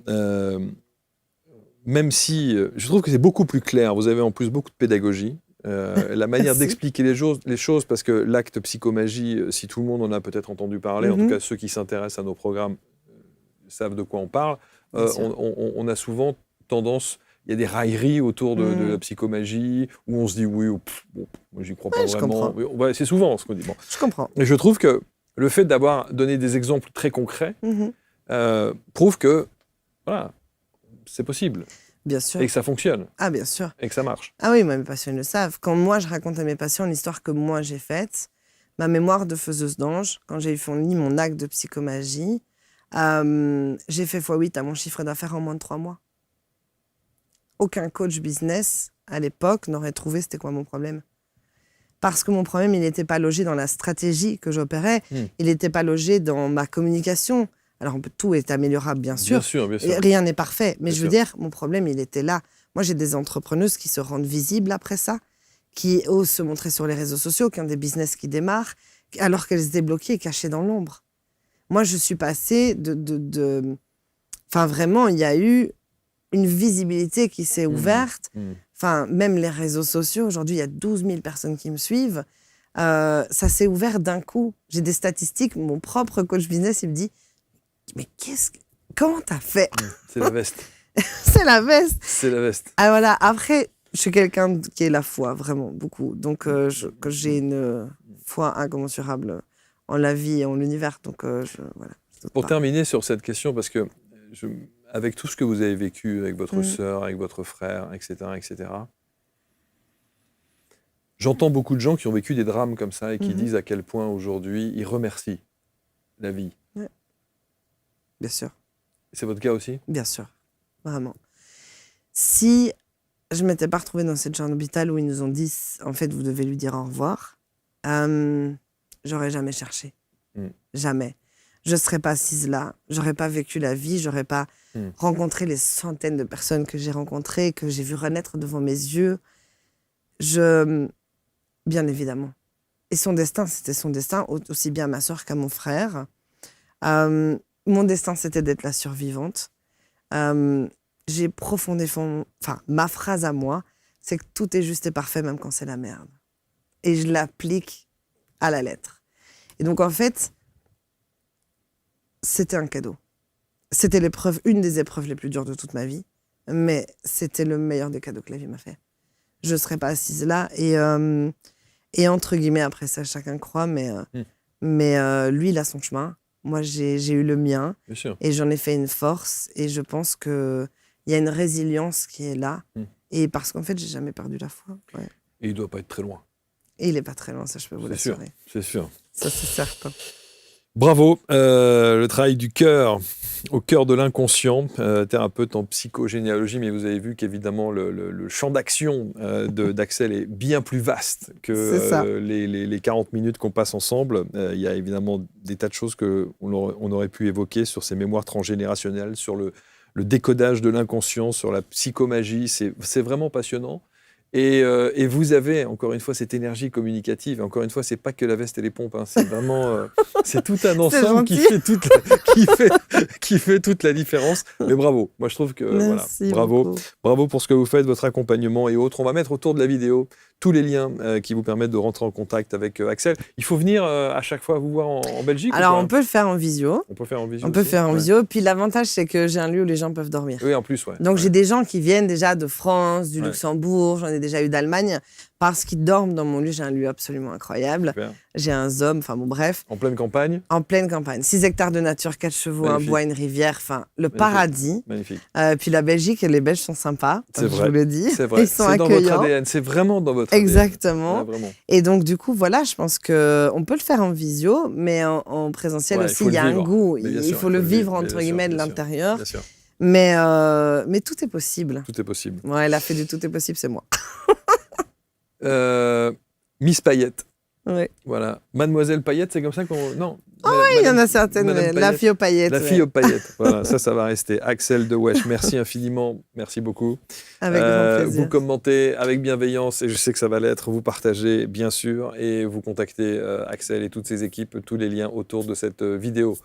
[SPEAKER 3] même si je trouve que c'est beaucoup plus clair, vous avez en plus beaucoup de pédagogie, la manière d'expliquer les choses, parce que l'acte psychomagie, si tout le monde en a peut-être entendu parler, en tout cas ceux qui s'intéressent à nos programmes savent de quoi on parle, on a souvent tendance, y a des railleries autour de la psychomagie, où on se dit oui, moi j'y crois pas vraiment. Ouais, c'est souvent ce qu'on dit. Bon.
[SPEAKER 1] Je comprends.
[SPEAKER 3] Et je trouve que le fait d'avoir donné des exemples très concrets prouve que voilà, c'est possible.
[SPEAKER 1] Bien sûr.
[SPEAKER 3] Et que ça fonctionne.
[SPEAKER 1] Ah, bien sûr.
[SPEAKER 3] Et que ça marche.
[SPEAKER 1] Ah oui, mes patients le savent. Quand moi, je raconte à mes patients l'histoire que moi, j'ai faite, ma mémoire de faiseuse d'ange, quand j'ai fourni mon acte de psychomagie, j'ai fait x8 à mon chiffre d'affaires en moins de 3 mois. Aucun coach business, à l'époque, n'aurait trouvé c'était quoi mon problème. Parce que mon problème, il n'était pas logé dans la stratégie que j'opérais, il n'était pas logé dans ma communication. Alors, tout est améliorable, bien sûr.
[SPEAKER 3] Bien sûr.
[SPEAKER 1] Rien n'est parfait. Mais je veux dire, mon problème, il était là. Moi, j'ai des entrepreneuses qui se rendent visibles après ça, qui osent se montrer sur les réseaux sociaux, qui ont des business qui démarrent, alors qu'elles étaient bloquées et cachées dans l'ombre. Moi, je suis passée Enfin, vraiment, il y a eu une visibilité qui s'est ouverte. Enfin, même les réseaux sociaux, aujourd'hui, il y a 12 000 personnes qui me suivent. Ça s'est ouvert d'un coup. J'ai des statistiques. Mon propre coach business, il me dit « Mais comment t'as fait ?»
[SPEAKER 3] C'est la veste.
[SPEAKER 1] C'est la veste.
[SPEAKER 3] C'est la veste.
[SPEAKER 1] Ah, voilà. Après, je suis quelqu'un qui est la foi, vraiment, beaucoup. Donc, j'ai une foi incommensurable en la vie et en l'univers. Donc, voilà.
[SPEAKER 3] Pour terminer sur cette question, parce que avec tout ce que vous avez vécu avec votre sœur, avec votre frère, etc., j'entends beaucoup de gens qui ont vécu des drames comme ça et qui disent à quel point aujourd'hui ils remercient la vie.
[SPEAKER 1] Ouais. Bien sûr.
[SPEAKER 3] C'est votre cas aussi ?
[SPEAKER 1] Bien sûr, vraiment. Si je ne m'étais pas retrouvée dans cette chambre d'hôpital où ils nous ont dit « En fait, vous devez lui dire au revoir », j'aurais jamais cherché. Jamais. Je ne serais pas assise là, j'aurais pas vécu la vie, j'aurais pas rencontré les centaines de personnes que j'ai rencontrées, que j'ai vu renaître devant mes yeux. Bien évidemment. Et son destin, c'était son destin, aussi bien à ma soeur qu'à mon frère. Mon destin, c'était d'être la survivante. J'ai profondément... Enfin, ma phrase à moi, c'est que tout est juste et parfait, même quand c'est la merde. Et je l'applique à la lettre. Et donc, en fait... C'était un cadeau. C'était une des épreuves les plus dures de toute ma vie, mais c'était le meilleur des cadeaux que la vie m'a fait. Je ne serais pas assise là, et entre guillemets, après ça, chacun croit, mais lui, il a son chemin. Moi, j'ai eu le mien, et j'en ai fait une force, et je pense qu'il y a une résilience qui est là, et parce qu'en fait, j'ai jamais perdu la foi. Ouais.
[SPEAKER 3] Et il ne doit pas être très loin.
[SPEAKER 1] Et il n'est pas très loin, ça, je peux vous l'assurer.
[SPEAKER 3] C'est sûr.
[SPEAKER 1] Ça, c'est certain.
[SPEAKER 3] Bravo, le travail du cœur, au cœur de l'inconscient, thérapeute en psychogénéalogie, mais vous avez vu qu'évidemment le champ d'action d'Axel est bien plus vaste que les 40 minutes qu'on passe ensemble. Il y a évidemment des tas de choses qu'on aurait pu évoquer sur ces mémoires transgénérationnelles, sur le décodage de l'inconscient, sur la psychomagie, c'est vraiment passionnant. Et vous avez, encore une fois, cette énergie communicative. Et encore une fois, c'est pas que la veste et les pompes. Hein. C'est vraiment... c'est tout un ensemble qui fait toute la différence. Mais bravo. Moi, je trouve que...
[SPEAKER 1] Merci
[SPEAKER 3] bravo.
[SPEAKER 1] Beaucoup.
[SPEAKER 3] Bravo pour ce que vous faites, votre accompagnement et autres. On va mettre autour de la vidéo tous les liens qui vous permettent de rentrer en contact avec Axel. Il faut venir à chaque fois vous voir en Belgique?
[SPEAKER 1] Alors, on peut le faire en visio.
[SPEAKER 3] On peut faire en visio.
[SPEAKER 1] On peut faire en visio. Puis l'avantage, c'est que j'ai un lieu où les gens peuvent dormir.
[SPEAKER 3] Oui, en plus, ouais.
[SPEAKER 1] Donc, j'ai des gens qui viennent déjà de France, du Luxembourg, j'en ai déjà eu d'Allemagne, parce qu'ils dorment dans mon lieu. J'ai un lieu absolument incroyable.
[SPEAKER 3] Super.
[SPEAKER 1] J'ai un ZOM, enfin bon, bref.
[SPEAKER 3] En pleine campagne? En
[SPEAKER 1] pleine campagne. 6 hectares de nature, 4 chevaux,
[SPEAKER 3] Magnifique.
[SPEAKER 1] un bois, une rivière, enfin, le paradis.
[SPEAKER 3] Magnifique.
[SPEAKER 1] Puis la Belgique et les Belges sont sympas,
[SPEAKER 3] c'est vrai.
[SPEAKER 1] Je vous le dis.
[SPEAKER 3] C'est vrai.
[SPEAKER 1] Ils sont
[SPEAKER 3] accueillants. Dans votre ADN. C'est vraiment dans votre ADN.
[SPEAKER 1] Exactement.
[SPEAKER 3] Ouais, vraiment.
[SPEAKER 1] Et donc, du coup, voilà, je pense qu'on peut le faire en visio, mais en présentiel aussi, il y a un goût. Il faut le vivre, entre guillemets, de l'intérieur. Mais tout est possible.
[SPEAKER 3] Tout est possible.
[SPEAKER 1] Ouais, la fée du tout est possible, c'est moi.
[SPEAKER 3] Miss Paillette.
[SPEAKER 1] Oui.
[SPEAKER 3] Voilà. Mademoiselle Paillette, c'est comme ça qu'on... Non.
[SPEAKER 1] Oh oui, il y en a certaines. La fille aux paillettes.
[SPEAKER 3] La fille aux paillettes. Voilà, ça va rester. Axel de Wesh, merci infiniment. Merci beaucoup.
[SPEAKER 1] Avec grand plaisir.
[SPEAKER 3] Vous commentez avec bienveillance, et je sais que ça va l'être. Vous partagez, bien sûr, et vous contactez Axel et toutes ses équipes. Tous les liens autour de cette vidéo.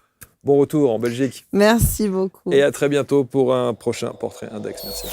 [SPEAKER 3] Bon retour en Belgique.
[SPEAKER 1] Merci beaucoup.
[SPEAKER 3] Et à très bientôt pour un prochain Portrait Index. Merci.